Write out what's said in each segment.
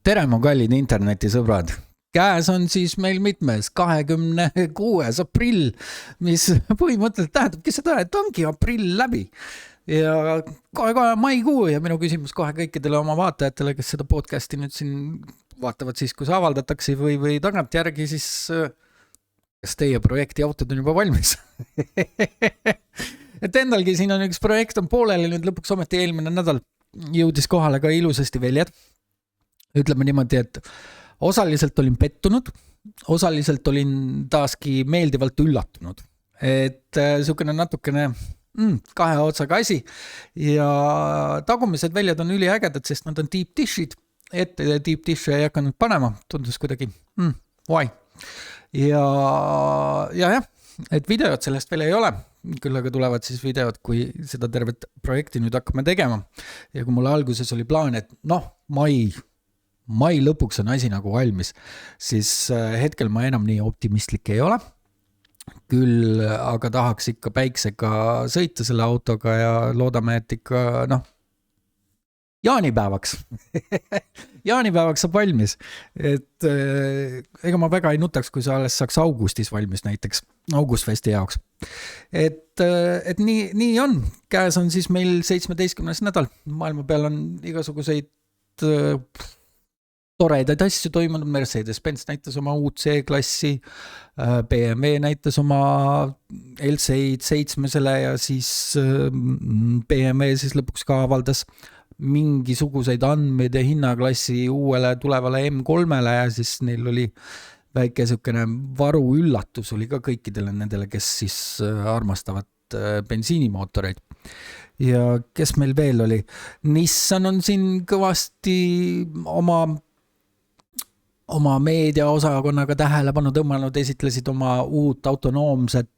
Tere, mu kallid internetisõbrad. Käes on siis meil mitmes 26. aprill, mis põhimõtteliselt tähendabki seda, et ongi aprill läbi. Ja kohe maikuu ja minu küsimus kohe kõikidele oma vaatajatele, kes seda podcasti nüüd siin vaatavad siis, kui see avaldatakse või tagant järgi, siis kas teie projekti autod on juba valmis? Et endalgi siin on üks projekt on pooleli, nüüd lõpuks ometi eelmine nädal jõudis kohale ka ilusasti väljad. Ütleme niimoodi, et osaliselt olin pettunud, osaliselt olin taaski meeldivalt üllatunud. Et sükene natukene kahe otsaga asi ja tagumised väljad on üliägedad, sest nad on deep dishid. Ette deep dishi ei hakanud panema, tundus kuidagi, why? Ja, et videod sellest veel ei ole. Küll aga tulevad siis videod, kui seda tervet projekti nüüd hakkame tegema. Ja kui mul alguses oli plaan, et mai lõpuks on asi nagu valmis, siis hetkel ma enam nii optimistlik ei ole. Küll aga tahaks ikka päiksega sõita selle autoga ja loodame, et ikka jaanipäevaks. Jaanipäevaks saab valmis. Et ega ma väga ei nutaks, kui see alles saaks augustis valmis näiteks, augustfesti jaoks. Et nii on. Käes on siis meil 17. nädal. Maailma peal on igasuguseid toredaid asju toimunud. Mercedes-Benz näitas oma uut C-klassi, BMW näitas oma L7 7-sele ja siis BMW siis lõpuks ka avaldas mingisuguseid andmeid ja hinnaklassi uuele tulevale M3-le ja siis neil oli väike sükene varu üllatus oli ka kõikidele nendele, kes siis armastavad bensiinimootoreid. Ja kes meil veel oli? Nissan on siin kõvasti oma meediaosakonnaga tähelepanu tõmmanud, esitlesid oma uut autonoomset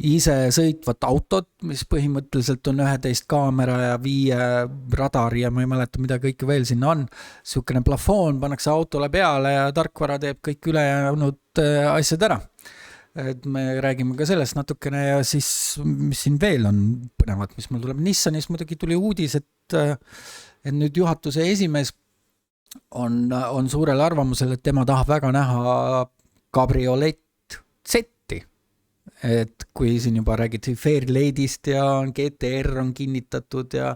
ise sõitvat autot, mis põhimõtteliselt on 11 kaamera ja 5 radari ja ma ei mäleta, mida kõike veel sinna on. Sükene plafoon pannakse autole peale ja tarkvara teeb kõik ülejäänud asjad ära. Et me räägime ka sellest natukene ja siis, mis siin veel on põnevat, mis mul tuleb. Nissanis muidugi tuli uudis, et nüüd juhatuse esimees on suurel arvamusel, et tema tahab väga näha kabriolett Z-i. Et kui siin juba räägiti Fairlady'st ja GTR on kinnitatud ja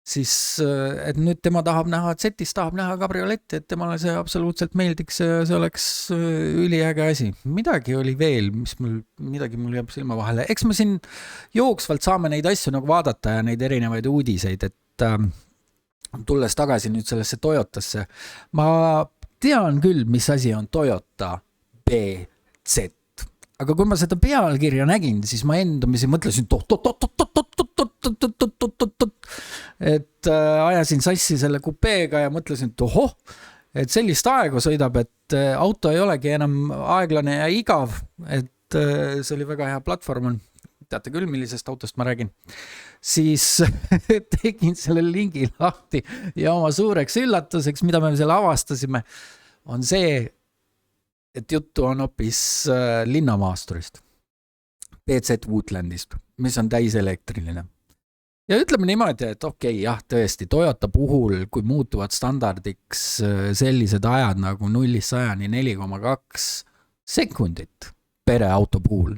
siis, et nüüd tema tahab näha Z-ist, tahab näha kabrioletti, et temale see absoluutselt meeldiks ja see oleks üliäge asi. Midagi oli veel, midagi mul jääb silma vahele. Eks me siin jooksvalt saame neid asju nagu vaadata ja neid erinevaid uudiseid, et tulles tagasi nüüd sellesse Toyotasse. Ma tean küll, mis asi on Toyota BZ. Aga kui ma seda pealkirja nägin, siis ma endumisi mõtlesin, et ajasin sassi selle kupeega ja mõtlesin, et sellist aegu sõidab, et auto ei olegi enam aeglane ja igav, et see oli väga hea platvorm on. Teate küll, millisest autost ma räägin. Siis tegin selle lingi lahti ja oma suureks üllatuseks, mida me selle avastasime, on see, et juttu on hoopis linnamaasturist, BZ Woodlandist, mis on täiselektriline. Ja ütleme niimoodi, et okei, jah, tõesti, Toyota puhul, kui muutuvad standardiks sellised ajad nagu 0-100 4,2 sekundit pereauto puhul,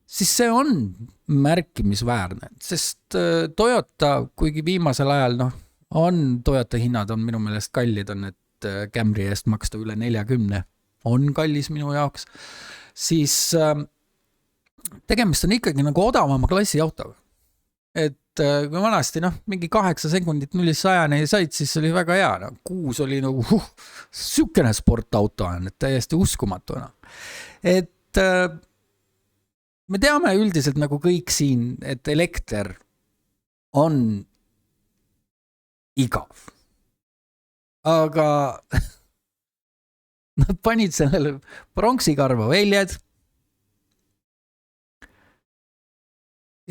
siis see on märkimisväärne, sest Toyota, kuigi viimasel ajal, on Toyota hinnad on minu meelest kallid, on, et Camry eest maksta üle 40 on kallis minu jaoks, siis tegemist on ikkagi nagu odavama klassi autoga. Et kui vanasti, mingi 8 sekundit 0-100 said, siis oli väga hea. 6 oli nagu sükene sportauto on, et täiesti uskumatuna. Et me teame üldiselt nagu kõik siin, et elekter on igav. Aga nad panid sellele pronksikarva väljad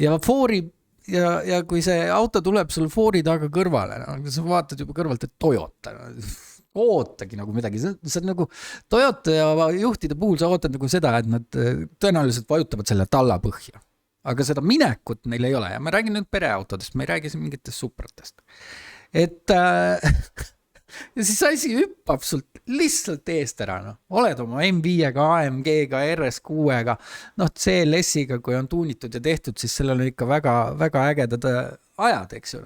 ja foori ja kui see auto tuleb sul foori taga kõrvale, sa vaatad juba kõrvalt, et Toyota, ootagi nagu midagi, see on nagu Toyota ja juhtide puhul sa ootad nagu seda, et nad tõenäoliselt vajutavad selle talla põhja, aga seda minekut neil ei ole ja ma räägin nüüd pereautodest, ma ei räägi siin mingitest supratest, et ja siis asi hüppab sult lihtsalt eest ära, noh. Oled oma M5-ga, AMG-ga, RS6-ga, noh, CLS-iga, kui on tuunitud ja tehtud, siis sellel on ikka väga, väga ägedad ajad, eks ju.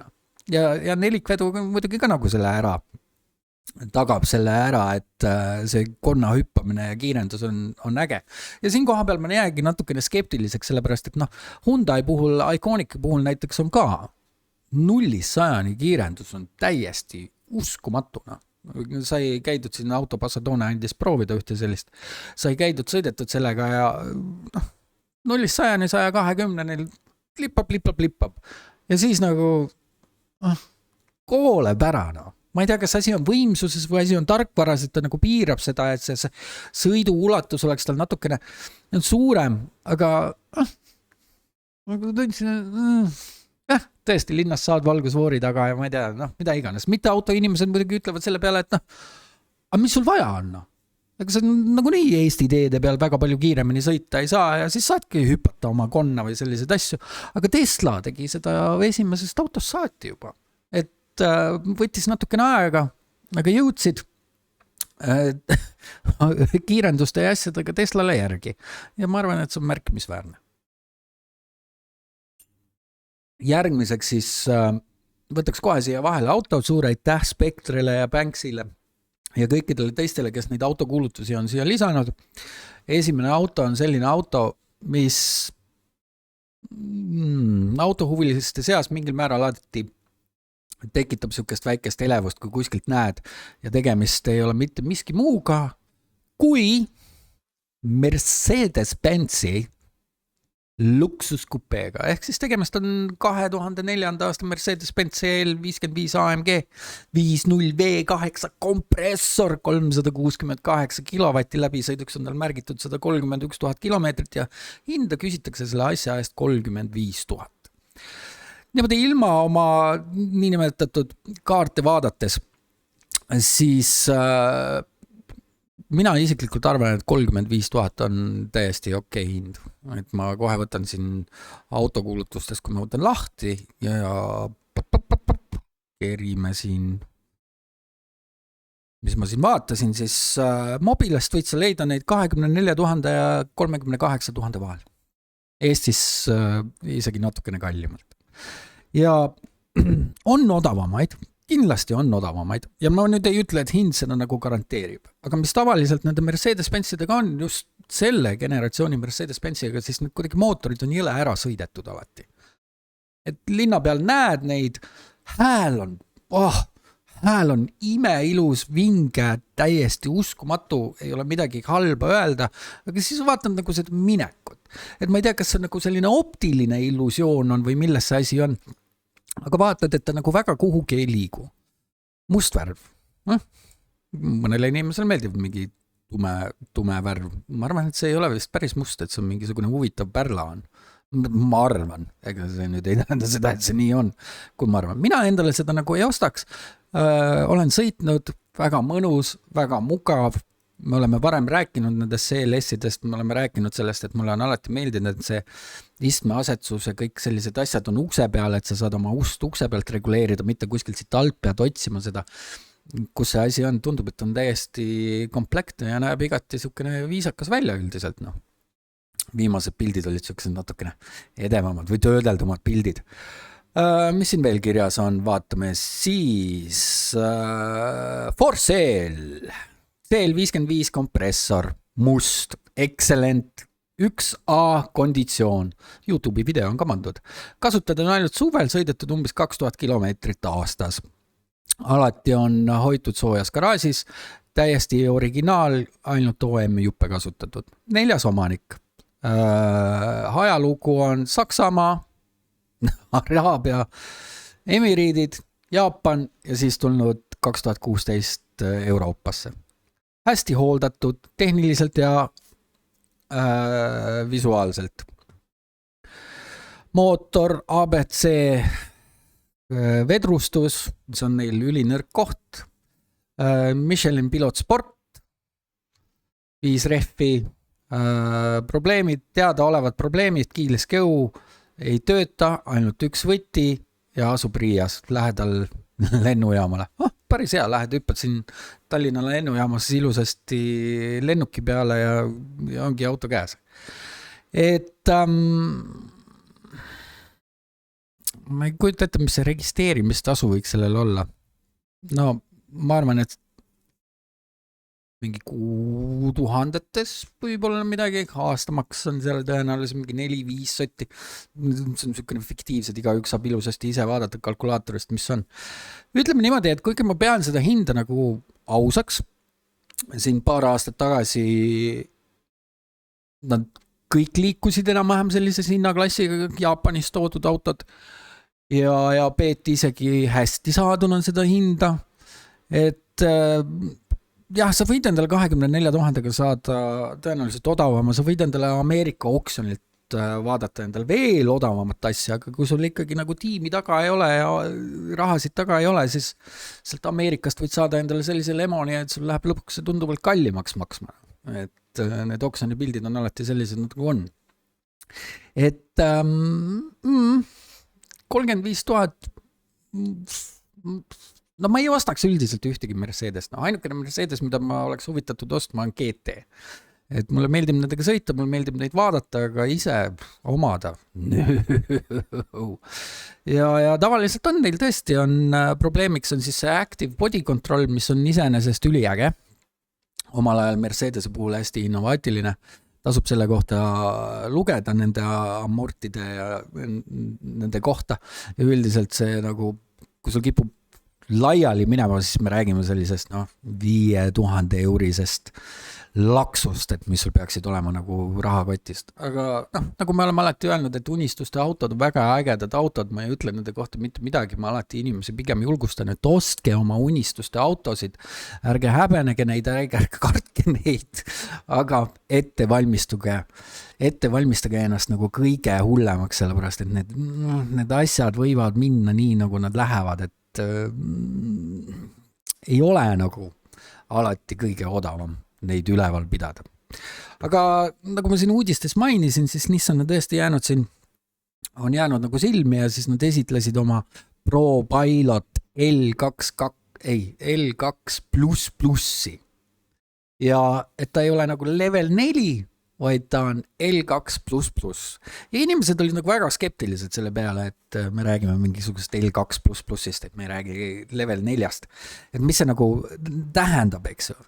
Ja nelikvedu muidugi ka nagu selle ära, tagab selle ära, et see konna hüppamine ja kiirendus on äge. Ja siin koha peal ma jäägi natukene skeptiliseks, sellepärast, et noh, Hyundai puhul, Iconici puhul näiteks on ka 0-100 kiirendus on täiesti uskumatuna. Sai käidud siin Autopassadone andis proovida ühte sellist, sai käidud, sõidetud sellega ja noh, 0-100, 120 lippab. Ja siis nagu kooleb ära, noh. Ma ei tea, kas asi on võimsuses või asi on tarkvaras, et ta nagu piirab seda, et see sõidu ulatus oleks tal natukene suurem, aga tõesti, linnas saad valgusvoori taga ja ma ei tea, noh, mida iganes. Mitte autoinimesed muidugi ütlevad selle peale, et noh, aga mis sul vaja on, noh? Aga see nagu nii Eesti teede peal väga palju kiiremini sõita ei saa ja siis saadki hüpata oma konna või selliseid asju. Aga Tesla tegi seda esimesest autost saati juba. Et võttis natukene aega, aga jõudsid kiirenduste ja asjadega Teslale järgi. Ja ma arvan, et see on märkimisväärne. Järgmiseks siis võtaks kohe siia vahele auto, suur aitäh Spektrile ja Banksile ja kõikidele teistele, kes neid autokuulutusi on siia lisanud. Esimene auto on selline auto, mis autohuviliste seas mingil määral alati tekitab sükest väikest elevust, kui kuskilt näed ja tegemist ei ole mitte miski muuga kui Mercedes-Benzi luksuskupeega. Ehk siis tegemist on 2004. aasta Mercedes-Benz CL55 AMG 50 V8 kompressor 368 kilovatti läbi, sõiduks on tal märgitud 131 000 kilomeetrit ja hinda küsitakse selle asja eest 35 000. Niimoodi ilma oma niinimetatud kaarte vaadates, siis mina isiklikult arvan, et 35 000 on täiesti okei hind. Et ma kohe võtan siin autokuulutustest, kui ma võtan lahti ja kerime siin, mis ma siin vaatasin, siis mobilest võid sa leida neid 24 000 ja 38 000 vahel. Eestis isegi natukene kallimalt. Ja on odavamaid, kindlasti on odavamaid ja ma nüüd ei ütle, et hind seda nagu garanteerib, aga mis tavaliselt nende Mercedes-Benzidega on just selle generatsiooni Mercedes-Benziga, siis need kuidagi mootorid on jõle ära sõidetud alati. Et linna peal näed neid, hääl on imeilus, vinge, täiesti uskumatu, ei ole midagi halba öelda, aga siis vaatan nagu seda minekut. Et ma ei tea, kas see nagu selline optiline illusioon on või milles see asi on, aga vaatad, et ta nagu väga kuhugi ei liigu. Must värv. Mõnele inimesele meeldib mingi tume värv. Ma arvan, et see ei ole vist päris must, et see on mingisugune huvitav pärla on. Ma arvan, ega see nüüd ei tähenda seda, et see nii on, kui ma arvan. Mina endale seda nagu ei ostaks. Olen sõitnud, väga mõnus, väga mugav. Me oleme varem rääkinud nendest CLS-idest, me oleme rääkinud sellest, et mulle on alati meeldinud, et see istme asetsus ja kõik sellised asjad on ukse peal, et sa saad oma ust ukse pealt reguleerida, mitte kuskilt siit alt pead otsima seda, kus see asi on. Tundub, et on täiesti komplektne ja näeb igati niisugune viisakas välja üldiselt. No. Viimased pildid olid niisugused natukene edevamad või töödeldumad pildid. Mis siin veel kirjas on? Vaatame siis For Sale CL55 kompressor, must, excellent, 1A konditsioon. YouTube'i video on ka mandud. Kasutada on ainult suvel, sõidetud umbes 2000 kilomeetrit aastas. Alati on hoitud soojas garaažis, täiesti originaal, ainult OM juppe kasutatud. 4. omanik. Ajalugu on Saksamaa, Araabia, Emiriidid, Jaapan ja siis tulnud 2016 Euroopasse. Hästi hooldatud tehniliselt ja visuaalselt. Mootor, ABC, vedrustus, mis on neil ülinõrk koht, Michelin Pilot Sport, 5 rehvi, probleemid, teadaolevad probleemid, kiileskõu ei tööta, ainult üks võti ja asub Riias lähedal lennujaamale. päris hea, lähed hüppad siin Tallinna lennujaamas ilusasti lennuki peale ja ongi auto käes. Et ma ei kujuta ette, mis see registreerimistasu võiks sellel olla. No ma arvan, et mingi 6,000 võib-olla midagi, aastamaks on seal tõenäoliselt mingi 4-5 sotti. See on niisugune fiktiivsed, igaüks saab ilusasti ise vaadata kalkulaatorist, mis on. Ütleme niimoodi, et kuigi ma pean seda hinda nagu ausaks, siin paar aastat tagasi nad kõik liikusid enam-vähem sellises hinnaklassiga Jaapanist toodud autod ja peeti isegi hästi saaduna seda hinda, et jah, sa võid endale 24 000 saada tõenäoliselt odavama, sa võid endale Ameerika oksjonilt vaadata endale veel odavamat asja, aga kui sul ikkagi nagu tiimi taga ei ole ja rahasid taga ei ole, siis sealt Ameerikast võid saada endale sellise lemoni, et sul läheb lõpuks see tunduvalt kallimaks maksma. Et need oksjoni pildid on alati sellised, nagu on. Et 35 000... No ma ei ostaks üldiselt ühtegi Mercedes. No ainukene Mercedes, mida ma oleks huvitatud ostma, on GT. Et mulle meeldib nendega sõita, mulle meeldib neid vaadata, aga ise omada. Ja tavaliselt on neil tõesti probleemiks on siis see active body control, mis on iseenesest üliäge. Omal ajal Mercedese puhul hästi innovaatiline. Tasub selle kohta lugeda nende amortide ja nende kohta. Ja üldiselt see nagu, kui sul kipub laiali minema, siis me räägime sellisest 5000 eurisest laksust, et mis sul peaksid olema nagu rahakotist. Aga nagu me oleme alati öelnud, et unistuste autod on väga ägedad autod, ma ei ütle nende kohta mitte midagi, ma alati inimesi pigem julgustan, et ostke oma unistuste autosid, ärge häbenege neid, ärge kartke neid, aga ette valmistage ennast nagu kõige hullemaks, sellepärast, et need asjad võivad minna nii, nagu nad lähevad, et ei ole nagu alati kõige odavam neid üleval pidada. Aga nagu ma siin uudistes mainisin, siis Nissan on tõesti on jäänud nagu silmi ja siis nad esitlesid oma ProPilot L2++. Ja et ta ei ole nagu level 4, vaid ta on L2++. Ja inimesed olid nagu väga skeptilised selle peale, et me räägime mingisugust L2++-ist, et me ei räägi level 4-st. Et mis see nagu tähendab, eks ju?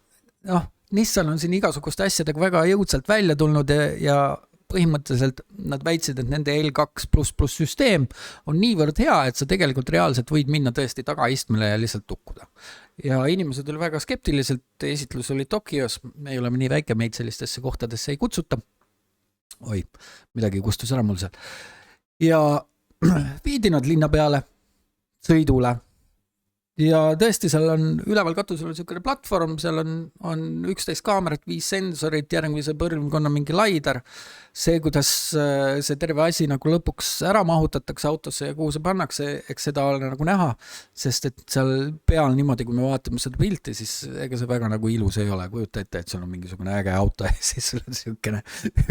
Nissan on siin igasuguste asjadega väga jõudsalt välja tulnud ja põhimõtteliselt nad väitsid, et nende L2++ süsteem on niivõrd hea, et sa tegelikult reaalselt võid minna tõesti tagaistmele ja lihtsalt tukkuda. Ja inimesed oli väga skeptiliselt, esitlus oli Tokios, me ei ole nii väike, meid sellistesse kohtadesse ei kutsuta. Oi, midagi kustus ära mul seal. Ja viidi nad linna peale, sõidule. Ja tõesti, seal on üleval katusel niisugune platvorm, seal on 11 kaamerat, 5 sensorit, järgmise põlvkonna mingi laidar. See, kuidas see terve asi nagu lõpuks ära mahutatakse autosse ja kuhu see pannakse, eks seda ole nagu näha, sest et seal peal niimoodi, kui me vaatame seda pilti, siis ega see väga nagu ilus ei ole. Kujuta ette, et sul on mingisugune äge auto ja siis sul on niisugune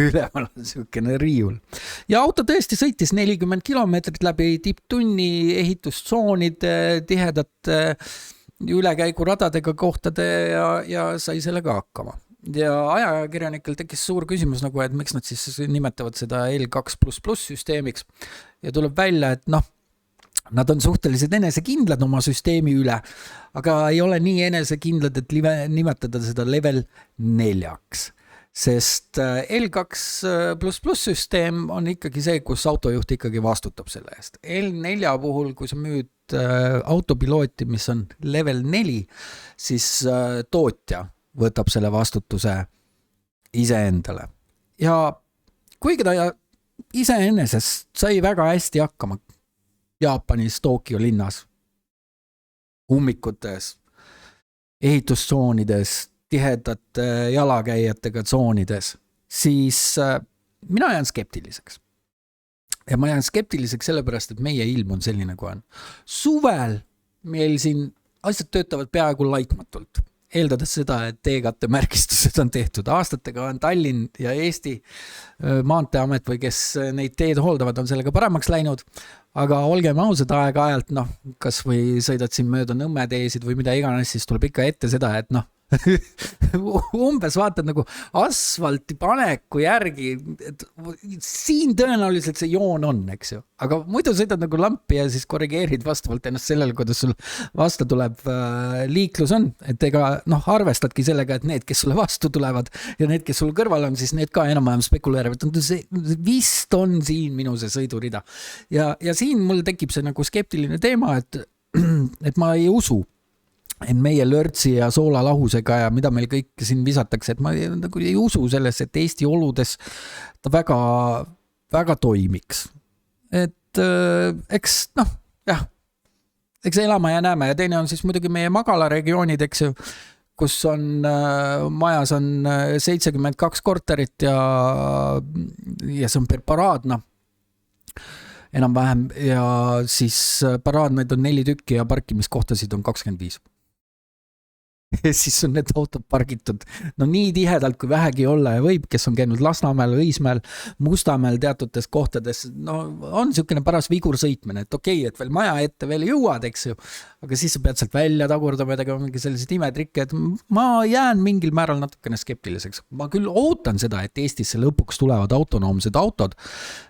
üleval on niisugune riiul. Ja auto tõesti sõitis 40 kilomeetrit läbi tipptunni ehitustsoonide, tihedat ülekäiguradadega kohtade ja sai sellega hakkama. Ja ajakirjanikel tekkis suur küsimus nagu, et miks nad siis nimetavad seda L2++ süsteemiks ja tuleb välja, et nad on suhteliselt enesekindlad oma süsteemi üle, aga ei ole nii enesekindlad, et nimetada seda level 4-ks. Sest L2++ süsteem on ikkagi see, kus autojuht ikkagi vastutab selle eest. L4 puhul, kui sa müüd autopilooti, mis on level 4, siis tootja võtab selle vastutuse iseendale. Ja kuigi ta iseenesest sai väga hästi hakkama Jaapanis, Tokyo linnas, ummikutes, ehitustsoonides, tihedate jalakäijatega tsoonides, siis mina jään skeptiliseks. Ja ma jään skeptiliseks sellepärast, et meie ilm on selline, kui on. Suvel meil siin asjad töötavad peaaegu laitmatult. eeldades seda, et teekattemärgistused on tehtud. Aastatega on Tallinn ja Eesti maanteeamet või kes neid teed hooldavad, on sellega paremaks läinud, aga olgem ausad, aeg-ajalt, kas või sõidad siin mööda Nõmme teesid või mida iganes, siis tuleb ikka ette seda, et umbes vaatad nagu asfalti paneku järgi, et siin tõenäoliselt see joon on, eks ju, aga muidu sõidad nagu lampi ja siis korrigeerid vastavalt ennast sellele, kuidas sul vastu tuleb liiklus on, et ega arvestadki sellega, et need, kes sulle vastu tulevad ja need, kes sul kõrval on, siis need ka enam-vähem spekuleerivad, see vist on siin minu see sõidurida ja siin mul tekib see nagu skeptiline teema, et ma ei usu, et meie lörtsi ja soolalahusega ja mida meil kõik siin visatakse, et ma nagu ei usu sellesse, et Eesti oludes ta väga, väga toimiks. Et eks elama ja näeme ja teine on siis muidugi meie magalaregioonid, eks ju, kus on majas on 72 korterit ja see on per paraadna enam-vähem ja siis paraadmeid on 4 tükki ja parkimiskohtasid on 25. Siis on need autod pargitud nii tihedalt kui vähegi olla ja võib, kes on käinud Lasnamäel, Õismäel, Mustamäel teatutes kohtades, on niisugune paras vigur sõitmine, et okei, et veel maja ette veel jõuad, eks ju, aga siis sa pead sealt välja tagurdama ja tegema mingi sellised imetrikke, et ma jään mingil määral natukene skeptiliseks. Ma küll ootan seda, et Eestisse lõpuks tulevad autonoomsed autod,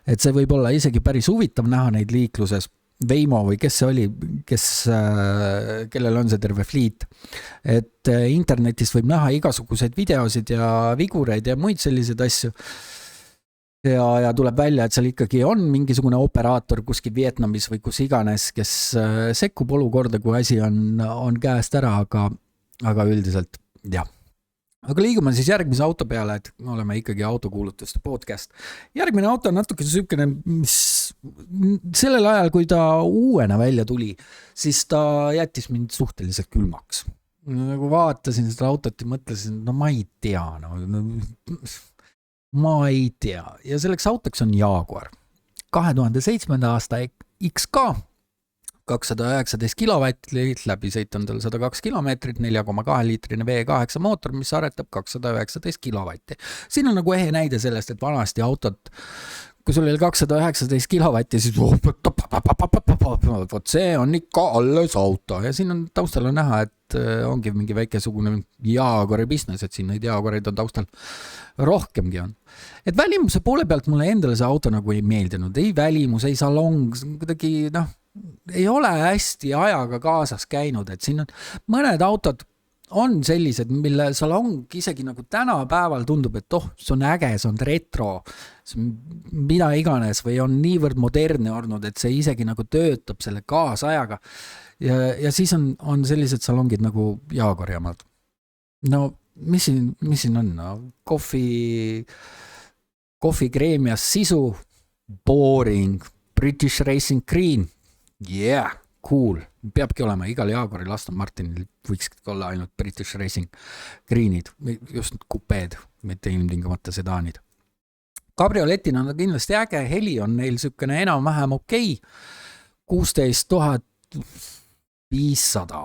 et see võib olla isegi päris huvitav näha neid liikluses. Veimo või kes see oli, kellel on see terve fliit, et internetist võib näha igasuguseid videosid ja vigureid ja muid selliseid asju ja tuleb välja, et seal ikkagi on mingisugune operaator kuskil Vietnamis või kus iganes, kes sekkub olukorda, kui asi on käest ära, aga üldiselt jah. Aga liigume siis järgmise auto peale, et me oleme ikkagi autokuulutuste podcast. Järgmine auto on natuke süükene, mis sellel ajal, kui ta uuena välja tuli, siis ta jättis mind suhteliselt külmaks. Nagu vaatasin seda autot ja mõtlesin, ma ei tea. Ma ei tea. Ja selleks autoks on Jaguar. 2007. aasta XK. 219 kilovattit, läbi sõit on tal 102 kilomeetrit, 4,2 liitrine V8 mootor, mis aretab 219 kilovatti. Siin on nagu ehe näide sellest, et vanasti autot, kui sul oli 219 kilovatti, siis vot see on ikka alles auto ja siin on taustal on näha, et ongi mingi väikesugune Jaguari business, et siin neid Jaguareid on taustal rohkemgi on. Et välimuse poole pealt mulle endale see auto nagu ei meeldinud, ei välimus, ei salong, kuidagi ei ole hästi ajaga kaasas käinud, et siin on mõned autod on sellised, mille salong isegi nagu tänapäeval tundub, et see on äge, see on retro, mida iganes või on niivõrd moderne olnud, et see isegi nagu töötab selle kaasajaga ja siis on sellised salongid nagu Jaguari omad. Mis siin on? Kohvi kreemias sisu, boring, British Racing Green. Yeah, cool. Peabki olema, igal Jaguaril Aston Martinil võikski olla ainult British Racing Greenid, just kupeed, mitte ilmtingamata sedaanid. Kabrioletina on kindlasti äge, heli on neil sükene enam-vähem okei. 16 500.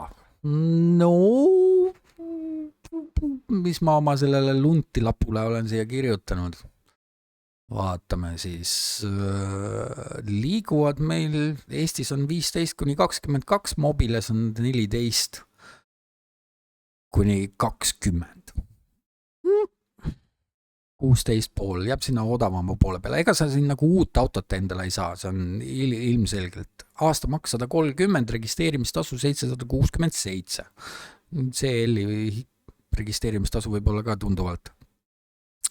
Mis ma oma sellele luntilapule olen siia kirjutanud? Vaatame siis, liiguvad meil, Eestis on 15-22, mobiles on 14 kuni 20. 16,5, jääb sinna odavama poole peale. Ega sa siin nagu uut autot endale ei saa, see on ilmselgelt. Aastamaks 130, registreerimistasu 767. CL-i registreerimistasu võib olla ka tunduvalt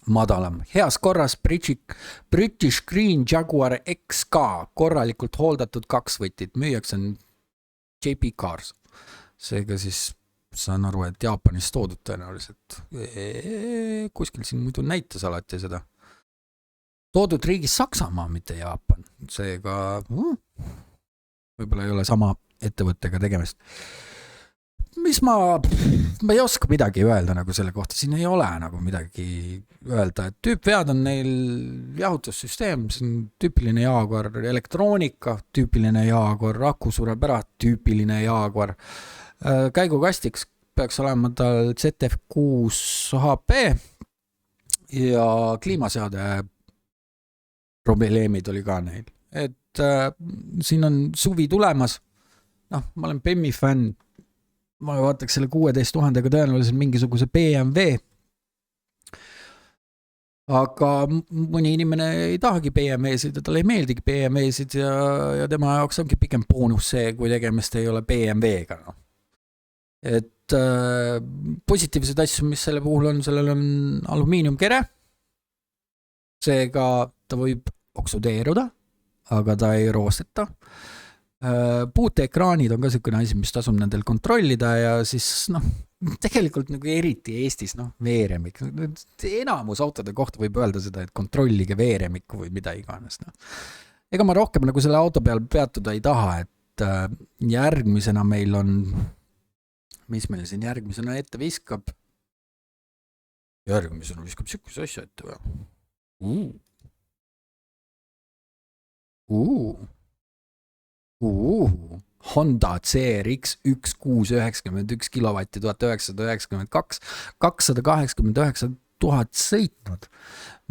madalam. Heas korras British Green Jaguar XK, korralikult hooldatud 2 võtid, müüjaks on JP Cars. Seega siis saan aru, et Jaapanis toodud tõenäoliselt. Kuskil siin muidu näitas alati seda. Toodud riigis Saksamaa, mitte Jaapan. Seega võib-olla ei ole sama ettevõttega tegemist. Mis ma ei oska midagi öelda nagu selle kohta, siin ei ole nagu midagi öelda, et tüüpvead on neil jahutussüsteem, see on tüüpiline Jaguar, elektroonika, tüüpiline Jaguar, aku sureb ära, tüüpiline Jaguar, käigukastiks peaks olema tal ZF6 HP ja kliimaseade probleemid oli ka neil. Et siin on suvi tulemas, noh, ma olen Bemmi fänn, ma vaataks selle 16 000-ga tõenäoliselt mingisuguse BMW, aga mõni inimene ei tahagi BMW-sid ja talle ei meeldigi BMW-sid ja tema jaoks ongi pigem boonus see, kui tegemist ei ole BMW-ga. No. Et positiivsed asju, mis selle puhul on, sellel on alumiiniumkere, seega ta võib oksudeeruda, aga ta ei roosteta. Puuteekraanid on ka selline asi, mis tasub nendel kontrollida ja siis tegelikult nagu eriti Eestis veeremik, enamus autode kohta võib öelda seda, et kontrollige veeremikku või mida iganes. Ega ma rohkem nagu selle auto peal peatuda ei taha, et järgmisena meil on, mis meil siin järgmisena ette viskab? Järgmisena viskab sükuse asja ette või? Honda CRX 1691 kilowatti 1992, 289 000 sõitnud.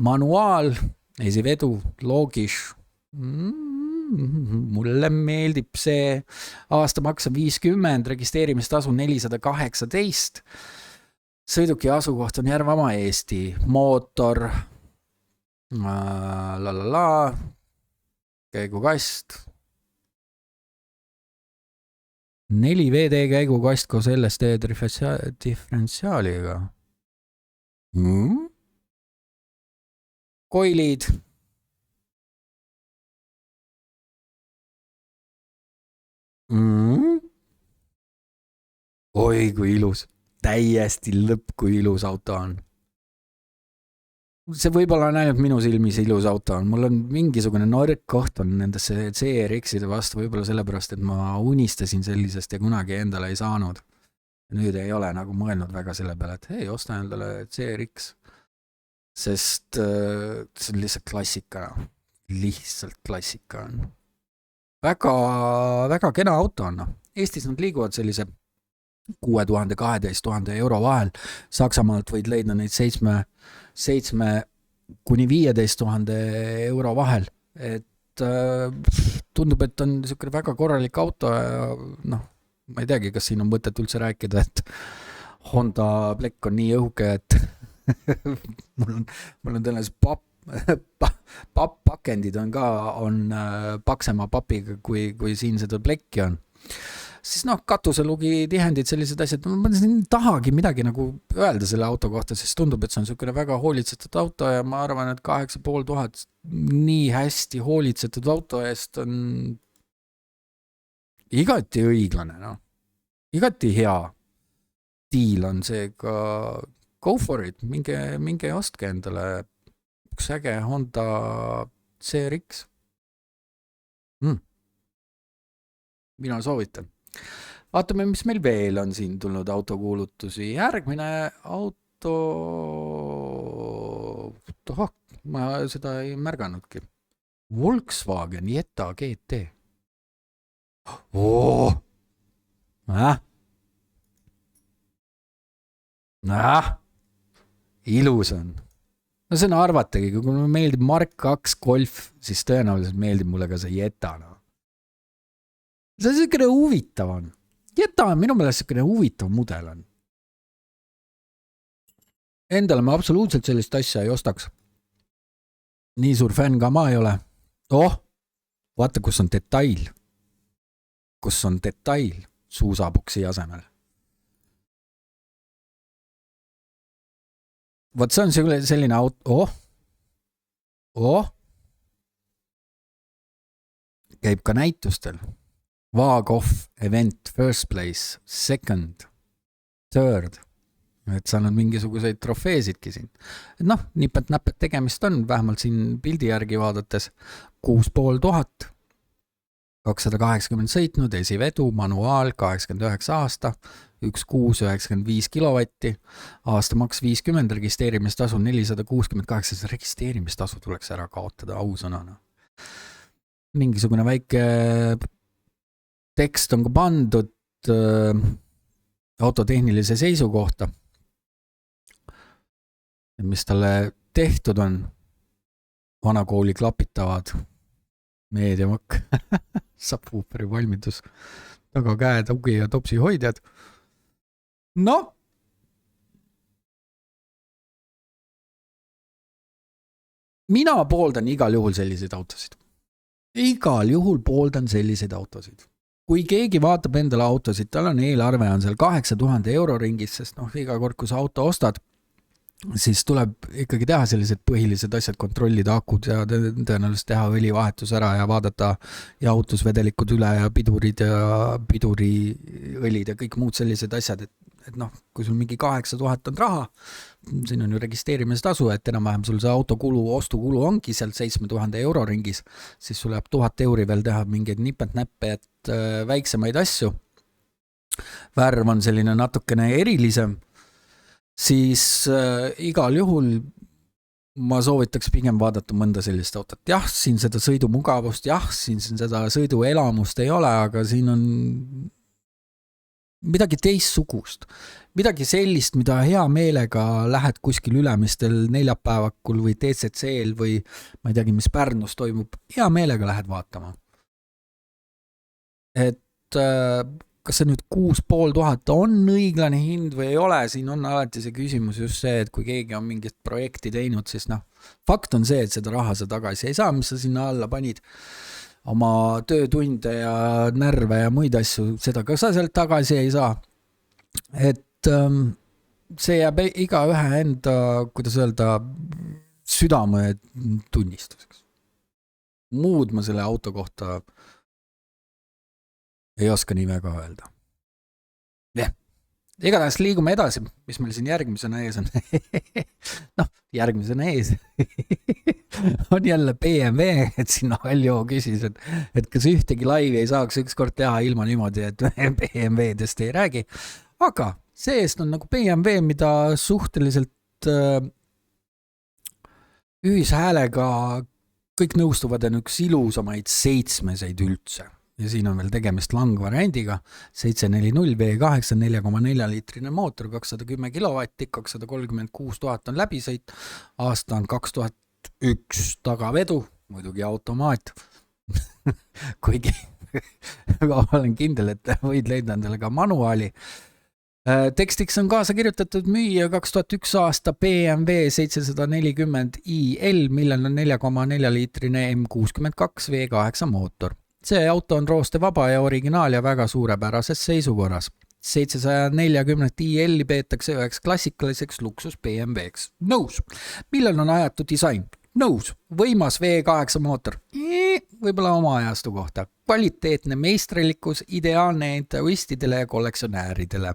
Manuaal, esivedu, loogish. Mulle meeldib see, aastamaks on 50, registreerimistasu 418. Sõiduki asukoht on Järvamaa, Eesti. Mootor, käigukast. 4 VD käigukast koos LSD diferentsiaaliga. Koilid. Oi, kui ilus. Täiesti lõpp, kui ilus auto on. See võib-olla on ainult minu silmis ilus auto on. Mul on mingisugune nork koht on nendesse CRX-ide vastu, võib-olla sellepärast, et ma unistasin sellisest ja kunagi endale ei saanud. Nüüd ei ole nagu mõelnud väga selle peale, et hei, osta endale CRX. Sest see on lihtsalt klassika. Lihtsalt klassika on. Väga, väga kena auto on. Eestis nad liiguvad sellise 6,000–12 000 euro vahel. Saksamaalt võid leida neid 7 kuni 15 000 euro vahel. Et tundub, et on niisugune väga korralik auto ja ma ei teagi, kas siin on mõtet üldse rääkida, et Honda Black on nii õhuke, et mul on tõenäoliselt pakendid on ka paksema papiga, kui siin seda Blacki on. Siis katuselugi tihendid, sellised asjad, ma tahagi midagi nagu öelda selle auto kohta, sest tundub, et see on niisugune väga hoolitsetud auto ja ma arvan, et 8500 nii hästi hoolitsetud auto eest on igati õiglane, igati hea diil on see ka go for it, minge ostke endale üks äge Honda CRX. Mina soovitan. Vaatame, mis meil veel on siin tulnud autokuulutusi. Järgmine auto... ma seda ei märganudki. Volkswagen Jetta GT. Ilus on. No see on arvatagi, kui mulle meeldib Mark 2 Golf, siis tõenäoliselt meeldib mulle ka see Jetta. See on selline huvitav on. Jetta on minu meelest selline huvitav mudel on. Endale ma absoluutselt sellist asja ei ostaks. Nii suur fänn ka ma ei ole. Vaata, kus on detail. Kus on detail suusaboksi asemel. Vaat see on selline auto. Käib ka näitustel. Vaagoff event, first place, second, third. Et seal on mingisuguseid trofeesidki siin. Et nipet-näpet tegemist on, vähemalt siin pildi järgi vaadates 6500, 280 sõitnud, esivedu, manuaal, 89 aasta, 1695 kilowatti, aastamaks 50, registreerimistasu 468, registreerimistasu tuleks ära kaotada ausõnana. Mingisugune väike tekst on ka pandud, autotehnilise seisu kohta, mis talle tehtud on, vanakooli klapitavad, meediamakk, subwooferi valmidus, tagakäe, tugi ja topsi hoidjad. No, mina pooldan igal juhul selliseid autosid. Igal juhul pooldan selliseid autosid. Kui keegi vaatab endale autosid, tal on eelarve on seal 8000 euro ringis, sest iga kord, kui sa auto ostad, siis tuleb ikkagi teha sellised põhilised asjad, kontrollida akud ja tõenäoliselt teha õlivahetus ära ja vaadata jahutusvedelikud üle ja pidurid ja piduriõlid ja kõik muud sellised asjad, et kui sul mingi 8000 on raha, siin on ju registreerimistasu, et enam-vähem sul see autokulu, ostukulu ongi seal 7000 euro ringis, siis sul läheb 1000 euri veel teha mingeid nipet-näppe, et väiksemaid asju. Värv on selline natukene erilisem, siis igal juhul ma soovitaks pigem vaadata mõnda sellist autot. Jah, siin seda sõidumugavust, siin seda sõiduelamust ei ole, aga siin on midagi teistsugust. Midagi sellist, mida hea meelega lähed kuskil ülemistel neljapäevakul või TCC-l või ma ei teagi, mis Pärnus toimub, hea meelega lähed vaatama. Et kas see nüüd 6500 on õiglane hind või ei ole, siin on alati see küsimus just see, et kui keegi on mingit projekti teinud, siis fakt on see, et seda raha sa tagasi ei saa, mis sa sinna alla panid, oma töötunde ja närve ja muid asju, seda ka sa sealt tagasi ei saa. Et see jääb iga ühe enda, kuidas öelda, südame tunnistuseks. Muud ma selle auto kohta ei oska nii väga öelda. Igatahes liigume edasi, mis meil siin järgmisena ees on. Järgmisena ees on jälle BMW, et siin Aljo küsis, et kas ühtegi laivi ei saaks ükskord teha ilma niimoodi, et BMW-dest ei räägi. Aga see-eest on nagu BMW, mida suhteliselt ühishäälega kõik nõustuvad on üks ilusamaid seitsmeseid üldse. Ja siin on veel tegemist langvariandiga, 740 V8, 4,4 liitrine mootor, 210 kilovatti, 236 000 on läbisõit, aasta on 2001 tagavedu, muidugi automaat, kuigi olen kindel, et võid leida endale ka manuaali. Tekstiks on kaasa kirjutatud müüja 2001 aasta BMW 740 IL, millel on 4,4 liitrine M62 V8 mootor. See auto on rooste vaba ja originaal ja väga suurepärases seisukorras. 740 IL peetakse üheks klassikaliseks luksus BMW-ks. Nõus. Millel on ajatud disain? Nõus. Võimas V8 mootor. Võib-olla oma ajastu kohta. Kvaliteetne meistrilikkus, ideaalne entuistidele ja kollektsionääridele.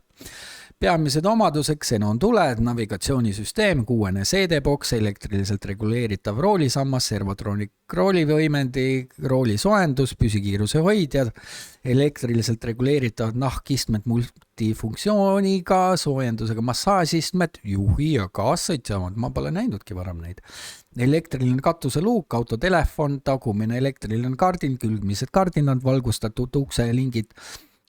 Peamised omaduseks Xenon tuled, navigatsioonisüsteem, 6 CD-boks, elektriliselt reguleeritav roolisammas, servotroonik roolivõimendi, roolisoendus, püsikiiruse hoidjad, elektriliselt reguleeritavad nahkistmed multifunktsiooniga, soojendusega massaažistmed, juhi ja kaassõitsamad, ma pole näinudki varem neid. Elektriline katuseluuk, autotelefon, tagumine elektriline kardin, külgmised kardinad, valgustatud ukse ja lingid,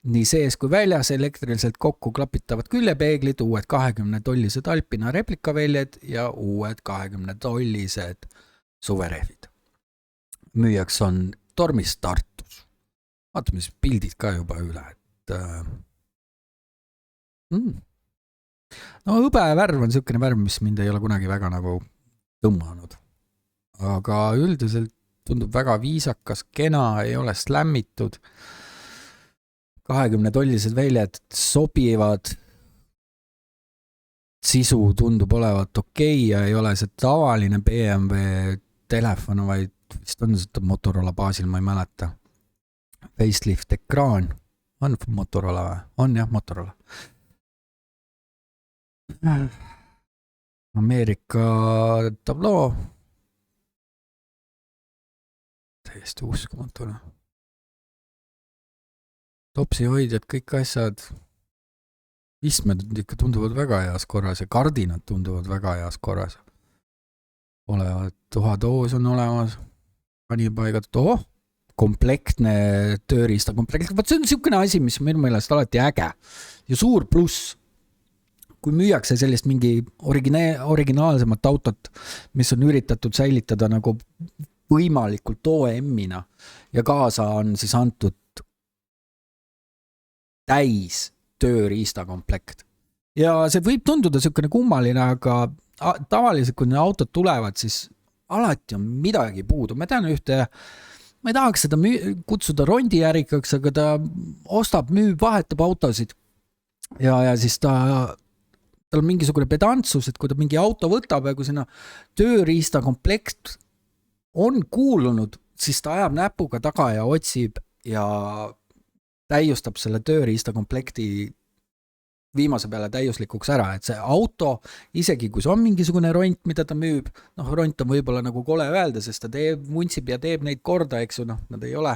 nii sees kui väljas, elektriliselt kokku klapitavad küljepeeglid, uued 20-tollised Alpina replikaväljed ja uued 20-tollised suverehvid. Müüjaks on Tormis Tartus. Vaatame siis pildid ka juba üle. No hõbe värv on selline värv, mis mind ei ole kunagi väga nagu tõmmanud. Aga üldiselt tundub väga viisakas, kena, ei ole slämmitud. 20-tollised väljad sobivad, sisu tundub olevat okei ja ei ole see tavaline BMW telefon, vaid vist on seda Motorola baasil, ma ei mäleta. Facelift ekraan. On Motorola või? On jah, Motorola. Ameerika tabloo. Täiesti uskumatuna. Topsi hoidjad, kõik asjad, istmed ikka tunduvad väga heas korras ja kardinad tunduvad väga heas korras. Olevad tuhatoos on olemas, panipaigad, komplektne tööriistakomplekt, vaat see on niisugune asi, mis minu meelest alati äge ja suur pluss, kui müüakse sellist mingi originaalsemat autot, mis on üritatud säilitada nagu võimalikult OEM-ina ja kaasa on siis antud täis tööriistakomplekt. Ja see võib tunduda niisugune kummaline, aga tavaliselt, kui need autod tulevad, siis alati on midagi puudu. Ma tean ma ei tahaks seda kutsuda rondiärikaks, aga ta ostab, müüb, vahetab autosid ja siis tal on mingisugune pedantsus, et kui ta mingi auto võtab ja kui sinna tööriistakomplekt on kuulunud, siis ta ajab näpuga taga ja otsib ja täiustab selle tööriistakomplekti viimase peale täiuslikuks ära, et see auto, isegi kui see on mingisugune ront, mida ta müüb, ront on võib-olla nagu kole öelda, sest ta vuntsib ja teeb neid korda, eks ju, nad ei ole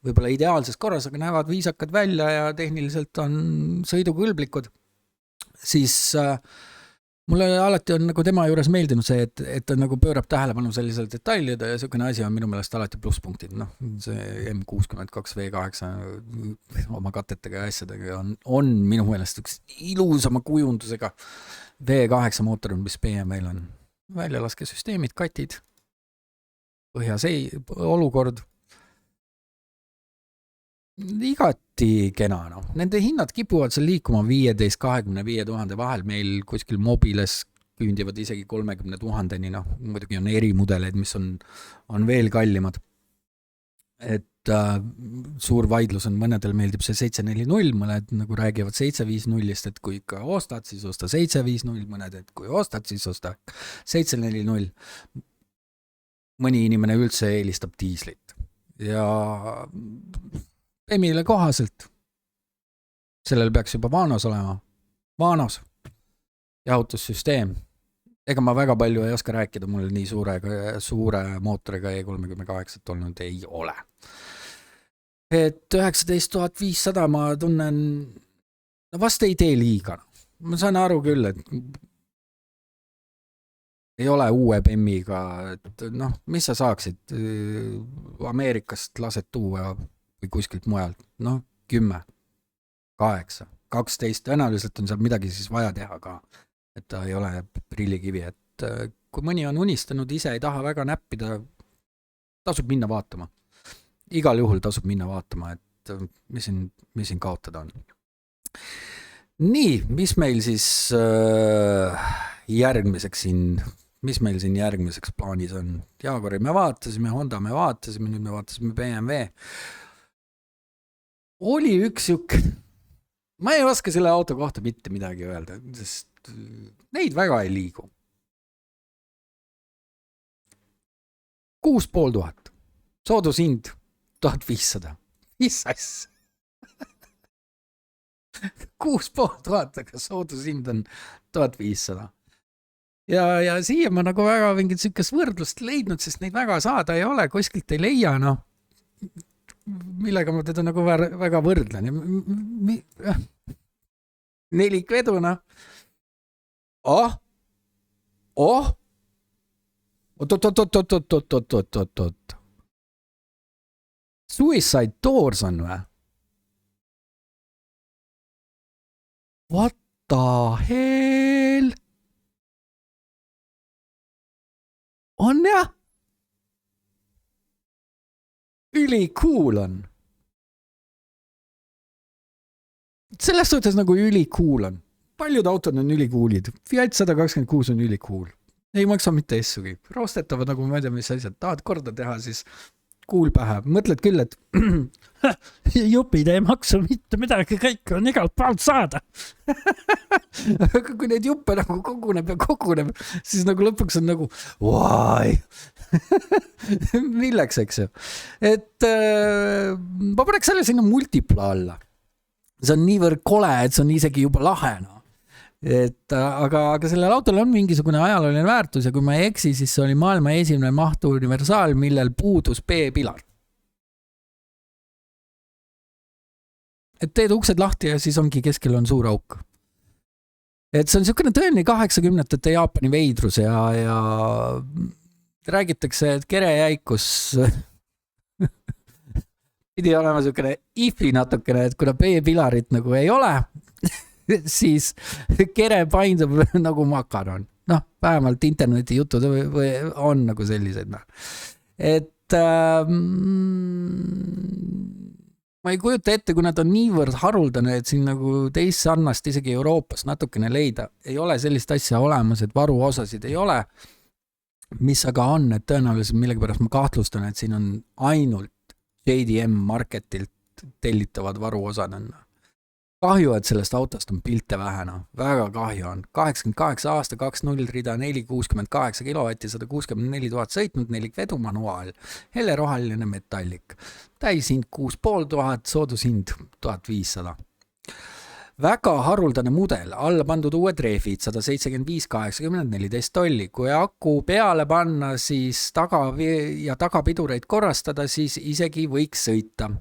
võib-olla ideaalses korras, aga näevad viisakad välja ja tehniliselt on sõidukõlblikud, siis mulle alati on nagu tema juures meeldinud see, et ta nagu pöörab tähelepanu sellisel detailide ja niisugune asi on minu meelest alati plusspunktid. See M62 V8 oma katetega ja asjadega on minu meelest üks ilusama kujundusega V8 mootor, mis BMW-l on. Väljalaskesüsteemid, katid, olukord. Igati kena, Nende hinnad kipuvad seal liikuma 15-25 000 vahel, meil kuskil mobiles küündivad isegi 30 000-ni, muidugi on erimudeleid, mis on veel kallimad. Et suur vaidlus on, mõnedel meeldib see 740, mõned nagu räägivad 750-st, et kui ikka ostad, siis osta 750, mõned, et kui ostad, siis osta 740. Mõni inimene üldse eelistab diislit ja Emile kohaselt. Sellel peaks juba vaanos olema. Vaanos. Jahutussüsteem. Ega ma väga palju ei oska rääkida, mul nii suure mootoriga E38 olnud ei ole. Et 19 500 ma tunnen, vast ei tee liiga. Ma saan aru küll, et ei ole uue BEM-iga, et mis sa saaksid Ameerikast lased tuua või kuskilt mujalt, 10, 8, 12, tõenäoliselt on seal midagi siis vaja teha ka, et ta ei ole prillikivi, et kui mõni on unistanud, ise ei taha väga näppida, tasub minna vaatama. Igal juhul tasub minna vaatama, et mis siin kaotada on. Nii, mis meil siis järgmiseks plaanis on? Jaguari me vaatasime, Honda me vaatasime, nüüd me vaatasime BMW. Oli üks ma ei oska selle auto kohta mitte midagi öelda, sest neid väga ei liigu. 6500, soodushind 1500. Mis asja? 6500, aga soodushind on 1500. Ja siia ma nagu väga mingit sükest võrdlust leidnud, sest neid väga saada ei ole, kuskilt ei leia, millega ma teda nagu väga võrdlen. Nelikveduna. Oot. Suicide Doors on või? What the hell? On jah? Ülikool on. Selles suhtes nagu ülikool on. Paljud autod on ülikoolid. Fiat 126 on ülikool. Ei maksa mitte essugi. Roostetavad nagu ma ei tea, mis asjad. Tahad korda teha, siis kuul pähe. Mõtled küll, et jupid ei maksa mitte midagi, kõik on igalt poolt saada. Aga kui neid juppe nagu koguneb, siis nagu lõpuks on nagu why? Milleks, eks ju? Et ma paneks selle sinna multipla alla. See on niivõrd kole, et see on isegi juba lahe. Aga sellel autol on mingisugune ajalooline väärtus ja kui ma ei eksi, siis see oli maailma esimene mahtu universaal, millel puudus B-pilar. Et teed uksed lahti ja siis ongi keskel on suur auk. Et see on niisugune tõeline 80-ndate Jaapani veidrus ja räägitakse, et kerejäikus pidi olema niisugune ifi natukene, et kuna B-pilarit nagu ei ole, siis kere paindub nagu makaron. Noh, vähemalt interneti jutud või on nagu sellised. No. Et ma ei kujuta ette, kui nad on niivõrd haruldane, et siin nagu teist sarnast isegi Euroopas natukene leida. Ei ole sellist asja olemas, et varuosasid ei ole. Mis aga on, et tõenäoliselt millegipärast ma kahtlustan, et siin on ainult JDM Marketilt tellitavad varuosad on. Kahju, et sellest autost on pilte vähena. Väga kahju on. 88 aasta, 2.0 rida, 468 kilovatti, 164 000 sõitnud, 4 vedu manuaal, helleroheline metallik. Täishind 6500, soodushind 1500. Väga haruldane mudel, alla pandud uued reefid, 175, 80, 14 tolli. Kui aku peale panna, siis tagapidureid korrastada, siis isegi võiks sõita.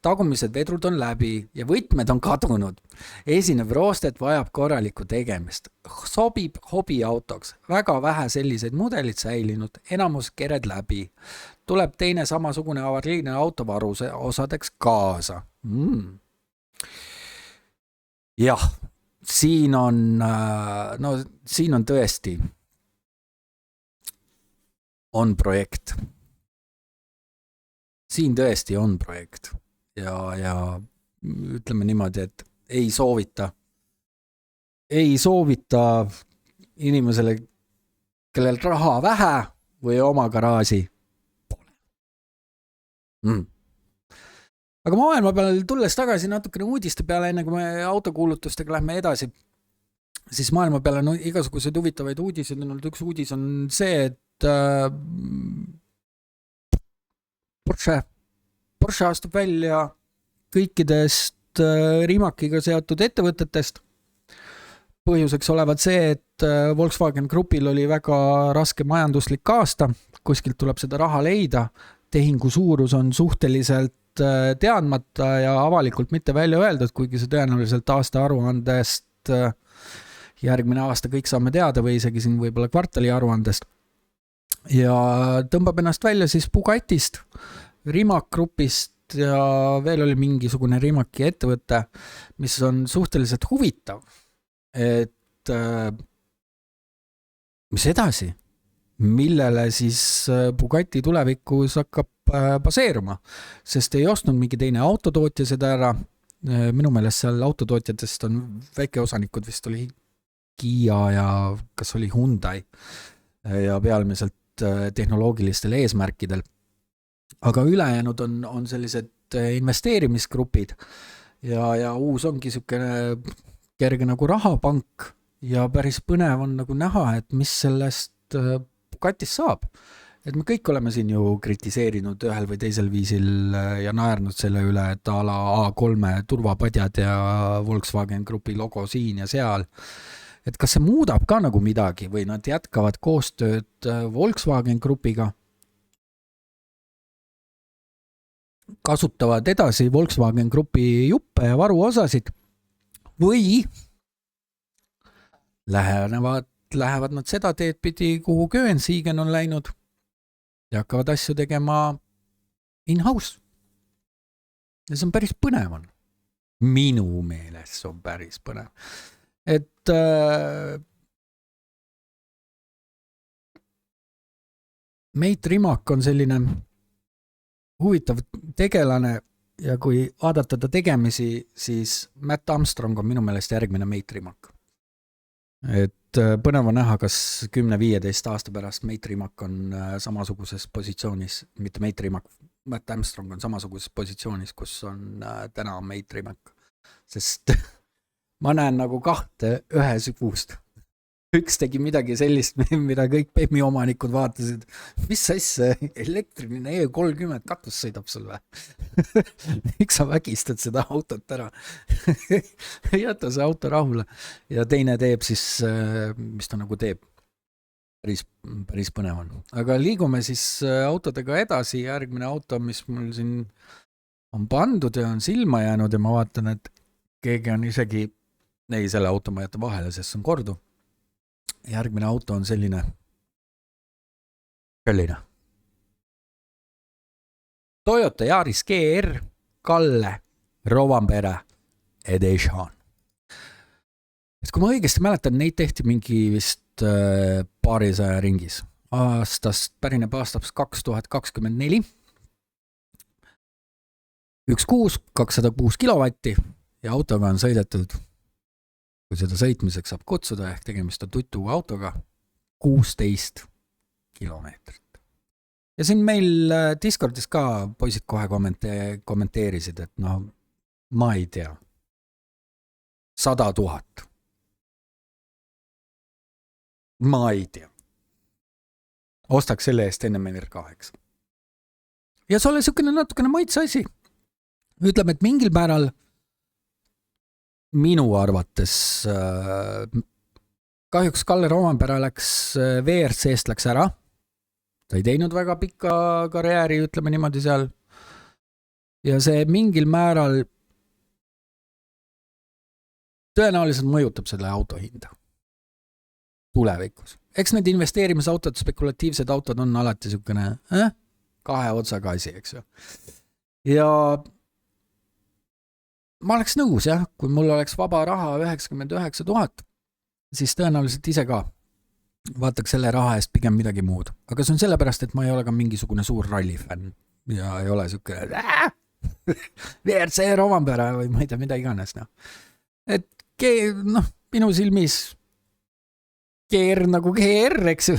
Tagumised vedrud on läbi ja võtmed on kadunud. Esinev roostet vajab korralikku tegemist. Sobib hobiautoks. Väga vähe selliseid mudelid säilinud, enamus kered läbi. Tuleb teine samasugune avariiline autovaruse osadeks kaasa. Jah, siin on tõesti on projekt. Siin tõesti on projekt ja ütleme niimoodi, et ei soovita inimesele, kellel raha vähe või oma garaaži pole. Aga maailma peale tulles tagasi natukene uudiste peale, enne kui me autokuulutustega lähme edasi, siis maailma peale on igasuguseid huvitavaid uudiseid. Üks uudis on see, et Porsche astub välja kõikidest Rimaciga seotud ettevõtetest. Põhjuseks olevat see, et Volkswagen Grupil oli väga raske majanduslik aasta, kuskilt tuleb seda raha leida, tehingu suurus on suhteliselt teadmata ja avalikult mitte välja öeldud, kuigi see tõenäoliselt aasta aruandest järgmine aasta kõik saame teada või isegi siin võib-olla kvartali aruandest. Ja tõmbab ennast välja siis Bugatist, Rimac Grupist ja veel oli mingisugune Rimaci ettevõte, mis on suhteliselt huvitav, et mis edasi, millele siis Bugatti tulevikus hakkab baseeruma, sest ei ostnud mingi teine autotootja seda ära. Minu meelest seal autotootjatest on väikeosanikud, vist oli Kia ja kas oli Hyundai ja pealmiselt tehnoloogilistel eesmärkidel. Aga ülejäänud on sellised investeerimisgrupid ja uus ongi niisugune kerge nagu rahapank ja päris põnev on nagu näha, et mis sellest Bugatist saab. Et me kõik oleme siin ju kritiseerinud ühel või teisel viisil ja naernud selle üle, et a la A3 turvapadjad ja Volkswagen Grupi logo siin ja seal. Et kas see muudab ka nagu midagi või nad jätkavad koostööd Volkswagen Grupiga, kasutavad edasi Volkswagen Grupi juppe ja varuosasid või lähevad nad seda teed pidi, kuhu Köönsiigen on läinud ja hakkavad asju tegema in-house. Ja see on päris põnev on. Minu meelest on päris põnev. Et Mate Rimac on selline huvitav tegelane ja kui vaadata ta tegemisi, siis Matt Armstrong on minu meelest järgmine Mate Rimac. Et põnev on näha, kas 10-15 aasta pärast Mate Rimac on samasuguses positsioonis, mitte Mate Rimac, Matt Armstrong on samasuguses positsioonis, kus on täna Mate Rimac. Sest ma näen nagu kahte ühesugust. Üks tegi midagi sellist, mida kõik Pemmi omanikud vaatasid. Mis asja, elektriline E30 katus sõidab sulle. Miks sa vägistad seda autot ära? Jäta see auto rahule. Ja teine teeb siis, mis ta nagu teeb. Päris põnev on. Aga liigume siis autodega edasi. Järgmine auto, mis mul siin on pandud ja on silma jäänud ja ma vaatan, et keegi on isegi, selle auto ma jätta vahele, sest see on kordu. Järgmine auto on selline Toyota Yaris GR Kalle Rovanpera Edition. Et kui ma õigesti mäletan, neid tehti mingi vist paarisaja ringis. Pärineb aastast 2024. 1.6, 206 kilovatti ja autoga on sõidetud, kui seda sõitmiseks saab kutsuda, ehk tegemist on tutu autoga, 16 kilomeetrit. Ja siin meil Discordis ka poisid kohe kommenteerisid, et no, ma ei tea, 100 000. Ma ei tea. Ostaks selle eest enne NR8. Ja see oli niisugune natukene maitse asi. Ütleme, et mingil määral minu arvates kahjuks Kalle Rovanpera läks VRC-st läks ära. Ta ei teinud väga pikka karjääri, ütleme niimoodi seal. Ja see mingil määral tõenäoliselt mõjutab selle auto hinda tulevikus. Eks need investeerimisautod, spekulatiivsed autod on alati niisugune kahe otsaga asi, eks ju. Ja ma oleks nõus, jah, kui mul oleks vaba raha 99 000, siis tõenäoliselt ise ka vaataks selle raha eest pigem midagi muud. Aga see on sellepärast, et ma ei ole ka mingisugune suur rallifänn ja ei ole niisugune VRC Rovanpera või ma ei tea, mida iganes. No. Et minu silmis GR nagu GR, eks ju.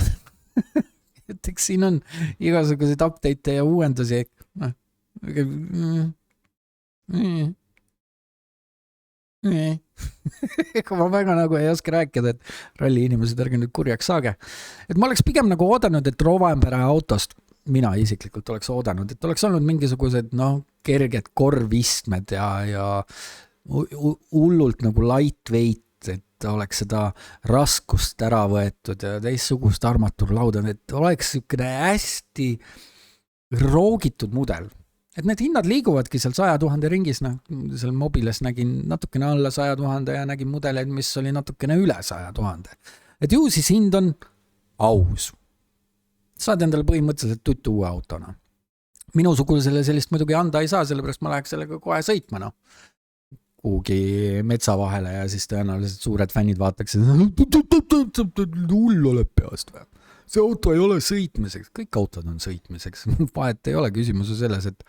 Et eks siin on igasuguseid update ja uuendusi. Ega ma väga nagu ei oska rääkida, et ralli inimesed ärge nüüd kurjaks saage. Et ma oleks pigem nagu oodanud, et Rovanpera autost, mina isiklikult oleks oodanud, et oleks olnud mingisugused kerged korvistmed ja hullult nagu lightweight, et oleks seda raskust ära võetud ja teissugust armaturlauda, et oleks niisugune hästi roogitud mudel. Et need hinnad liiguvadki seal 100 000 ringis, seal mobiles nägin natukene alla 100 000 ja nägin mudeleid, mis oli natukene üle 100 000. Et ju siis hind on aus. Saad endale põhimõtteliselt tutu uue autona. Minusugusele sellist muidugi anda ei saa, sellepärast ma läheks sellega kohe sõitma, kuhugi metsa vahele ja siis tõenäoliselt suured fännid vaataksid, hull oleb peast või. See auto ei ole sõitmiseks, kõik autod on sõitmiseks. Vahet ei ole, küsimus on selles, et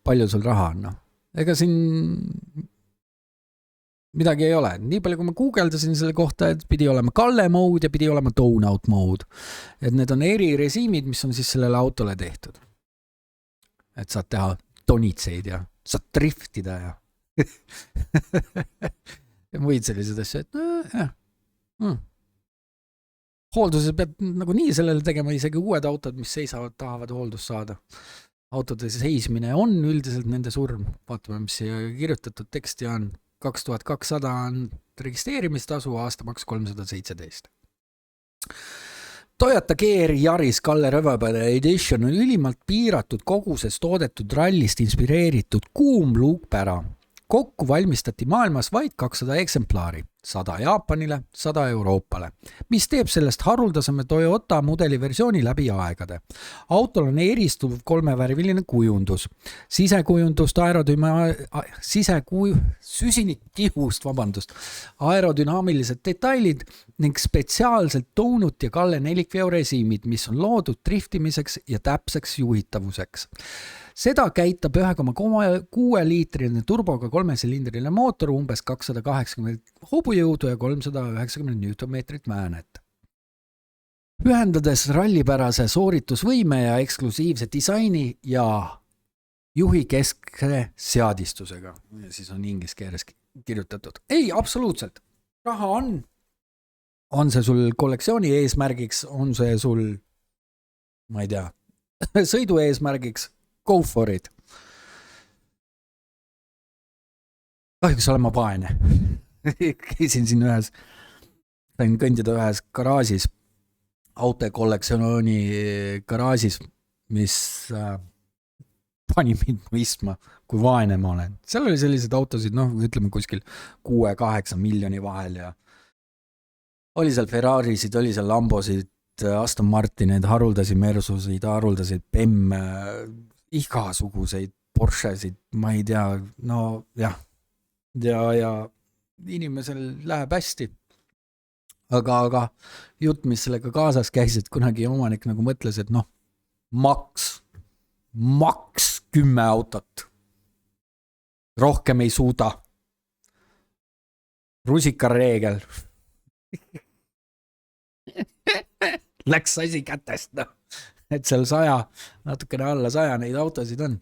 palju sul raha on. Ega siin midagi ei ole. Nii palju, kui ma guugeldasin selle kohta, et pidi olema Kalle mode ja pidi olema tone-out mode. Et need on eri režiimid, mis on siis sellele autole tehtud. Et saad teha tonitseid ja saad driftida ja ja muid sellised asju, et hoolduse peab nagu nii sellele tegema, isegi uued autod, mis seisavad, tahavad hooldust saada. Autode seismine on üldiselt nende surm. Vaatame, mis siia kirjutatud teksti on. 2200 on registreerimistasu, aastamaks 317. Toyota GR Yaris Kalle Rovanpera Edition on ülimalt piiratud koguses toodetud rallist inspireeritud kuum luukpära. Kokku valmistati maailmas vaid 200 eksemplaari, 100 Jaapanile, 100 Euroopale, mis teeb sellest haruldaseme Toyota mudeli versiooni läbi aegade. Autol on eristuv 3-värviline kujundus, aerodünaamilised detailid ning spetsiaalselt toonut ja Kalle 4 režiimid, mis on loodud driftimiseks ja täpseks juhitavuseks. Seda käitab 1,6 liitrine turboga 3-silindriline mootor, umbes 280 hobujõudu ja 390 newtonmeetrit väänet. Ühendades rallipärase sooritusvõime ja eksklusiivse disaini ja juhi keskse seadistusega. Ja siis on inglise keeles kirjutatud. Ei, absoluutselt. Raha on. On see sul kollektsiooni eesmärgiks, on see sul, ma ei tea, sõidu eesmärgiks, go for it. Kahjuks olen ma vaene. Käisin siin sain kõndida ühes garaažis, autokollektsiooni garaažis, mis pani mind mõistma, kui vaene ma olen. Seal oli sellised autosid, ütleme kuskil 6-8 miljoni vahel ja oli seal Ferrarisid, oli seal Lambosid, Aston Martinid, haruldasi Mersusid, haruldasi Bemme, igasuguseid Porschesid, ma ei tea, no jah, ja inimesel läheb hästi. Aga jutt, mis sellega kaasas käis, et kunagi omanik nagu mõtles, et noh, maks 10 autot. Rohkem ei suuda. Rusikareegel. Läks asi kätest, noh. Et seal 100, natukene alla 100 neid autosid on.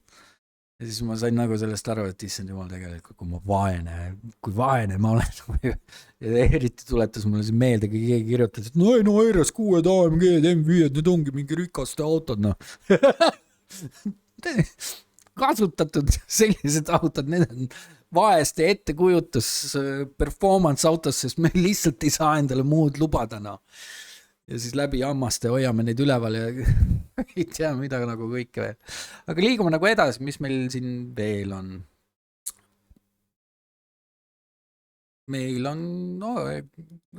Ja siis ma sain nagu sellest aru, et issand jumal tegelikult, kui vaene ma olen. Ja eriti tuletas mulle siin meelde, kui keegi kirjutas, et no RS6 AMG, M5, need ongi mingi rikaste autod, noh. Kasutatud sellised autod, need on vaeste ettekujutus performance autos, sest me lihtsalt ei saa endale muud lubada, noh. Ja siis läbi hammaste hoiame neid üleval ja ei tea mida nagu kõike veel. Aga liigume nagu edasi, mis meil siin veel on. Meil on, no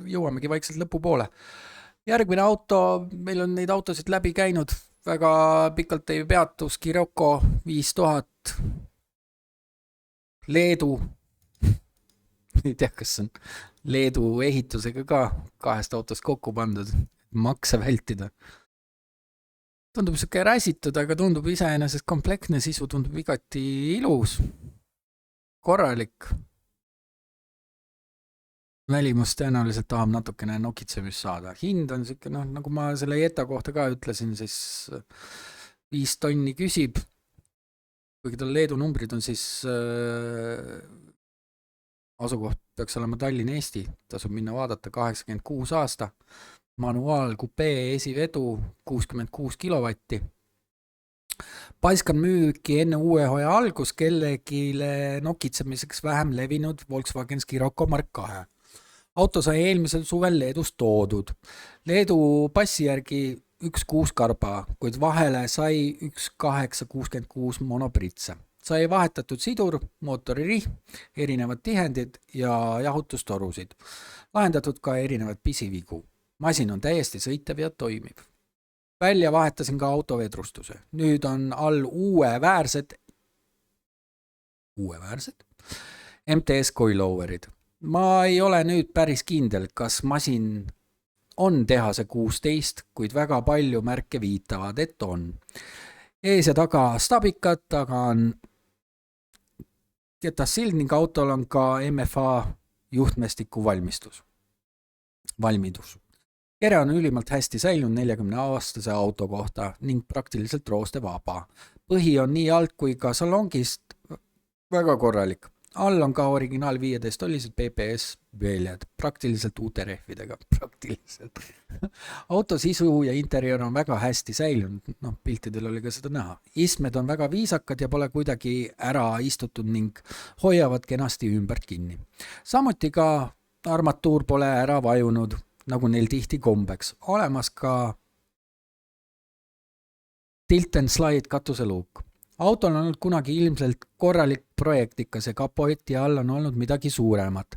jõuamegi vaikselt lõpu poole. Järgmine auto, meil on neid autosid läbi käinud, väga pikalt ei peatu, Scirocco 5000, Leedu, ei tea, kas on Leedu ehitusega ka 2 autost kokku pandud, makse vältida. Tundub siuke räsitud, aga tundub iseenesest kompleksne sisu, tundub igati ilus, korralik. Välimus tõenäoliselt tahab natukene nokitsemist saada. Hind on siuke, noh, nagu ma selle Jetta kohta ka ütlesin, siis 5 tonni küsib. Kuigi tal Leedu numbrid on siis asukoht peaks olema Tallinn Eesti, tasub minna vaadata 86 aasta. Manuaal, kupee, esivedu, 66 kilovatti. Paiskan müüki enne uue hooaja algus kellegile nokitsemiseks vähem levinud Volkswagen Scirocco Mark 2. Auto sai eelmisel suvel Leedus toodud. Leedu passi järgi 1.6 karba, kuid vahele sai 1.866 monopritse. Sai vahetatud sidur, mootoririhm, erinevad tihendid ja jahutustorusid. Lahendatud ka erinevad pisivigu. Masin on täiesti sõitev ja toimib. Välja vahetasin ka autovedrustuse. Nüüd on all uue väärsed MTS coiloverid. Ma ei ole nüüd päris kindel, kas masin on tehase 16, kuid väga palju märke viitavad, et on. Ees ja taga stabikad, taga on ketassild ning autol on ka MFA juhtmestiku valmidus. Kere on ülimalt hästi säilunud 40-aastase auto kohta ning praktiliselt roostevaba. Põhi on nii alt kui ka salongist väga korralik. All on ka originaal 15 ollised PPS väljad, praktiliselt uute rehvidega. Auto sisu ja interior on väga hästi säilunud, noh, piltidel oli ka seda näha. Istmed on väga viisakad ja pole kuidagi ära istutud ning hoiavad kenasti ümbert kinni. Samuti ka armatuur pole ära vajunud, nagu neil tihti kombeks. Olemas ka tilt and slide katuseluuk. Autol on olnud kunagi ilmselt korralik projektikas ja kapoti all on olnud midagi suuremat.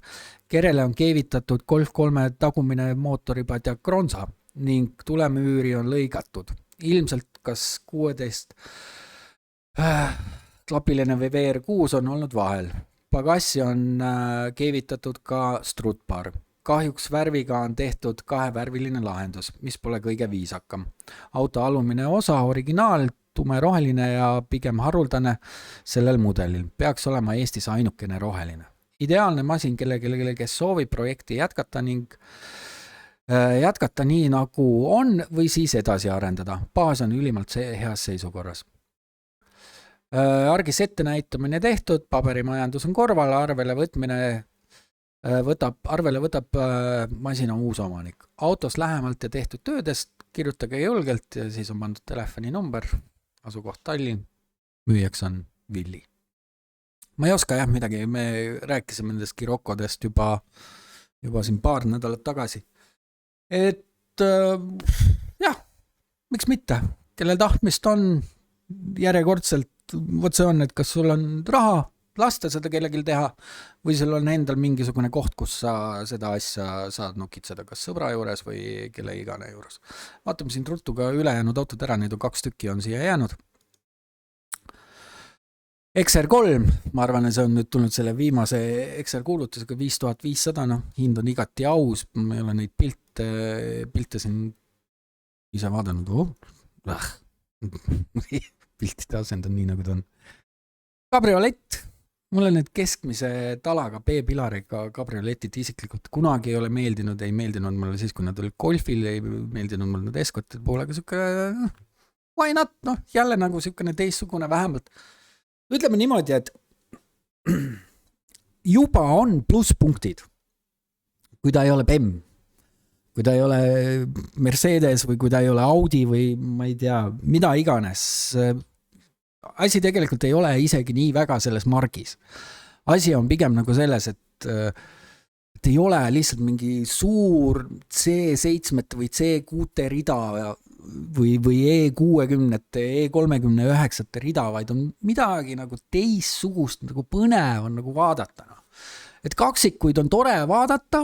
Kerele on keevitatud Golf 3 tagumine mootoripadja Kronsa ning tulemüüri on lõigatud. Ilmselt kas 16 klapiline või VR6 on olnud vahel. Pagassi on keevitatud ka strutbar. Kahjuks värviga on tehtud 2-värviline lahendus, mis pole kõige viisakam. Auto alumine osa originaal, tumeroheline ja pigem haruldane sellel mudelil. Peaks olema Eestis ainukene roheline. Ideaalne masin kellelegi, kes soovib projekti jätkata ning jätkata nii nagu on või siis edasi arendada. Baas on ülimalt heas seisukorras. Argis ettenäitamine tehtud, paberimajandus on korval, arvele võtab masina uus omanik. Autos lähemalt ja tehtud töödest kirjutage julgelt ja siis on pandud telefoni number, asukoht Tallinn, müüjaks on Villi. Ma ei oska jah midagi, me rääkisime nendest Scirockodest juba siin paar nädalat tagasi. Et jah, miks mitte, kellel tahtmist on järjekordselt, vot see on, et kas sul on raha, lasta seda kellelgi teha või sul on endal mingisugune koht, kus sa seda asja saad nokitseda, kas sõbra juures või kelle igane juures. Vaatame siin ruttu ka ülejäänud autod ära, neid on 2 tükki on siia jäänud. XR3, ma arvan, et see on nüüd tulnud selle viimase XR kuulutusega 5500, noh, hind on igati aus, ma ei ole neid pilte siin ise vaadanud, piltide asend on nii, nagu ta on. Kabriolett, mulle need keskmise talaga B-pilariga kabrioletid isiklikult kunagi ei ole meeldinud, ei meeldinud mulle siis, kui nad olid golfil, ei meeldinud mulle nad Escortide poolega, siuke, why not, noh, jälle nagu siukene teistsugune vähemalt. Ütleme niimoodi, et juba on plusspunktid, kui ta ei ole BEM, kui ta ei ole Mercedes või kui ta ei ole Audi või ma ei tea, mida iganes. Asi tegelikult ei ole isegi nii väga selles margis. Asi on pigem nagu selles, et ei ole lihtsalt mingi suur C7 või C6 rida või E60, E39 rida, vaid on midagi nagu teissugust, nagu põnev on nagu vaadata. No. Et kaksikuid on tore vaadata,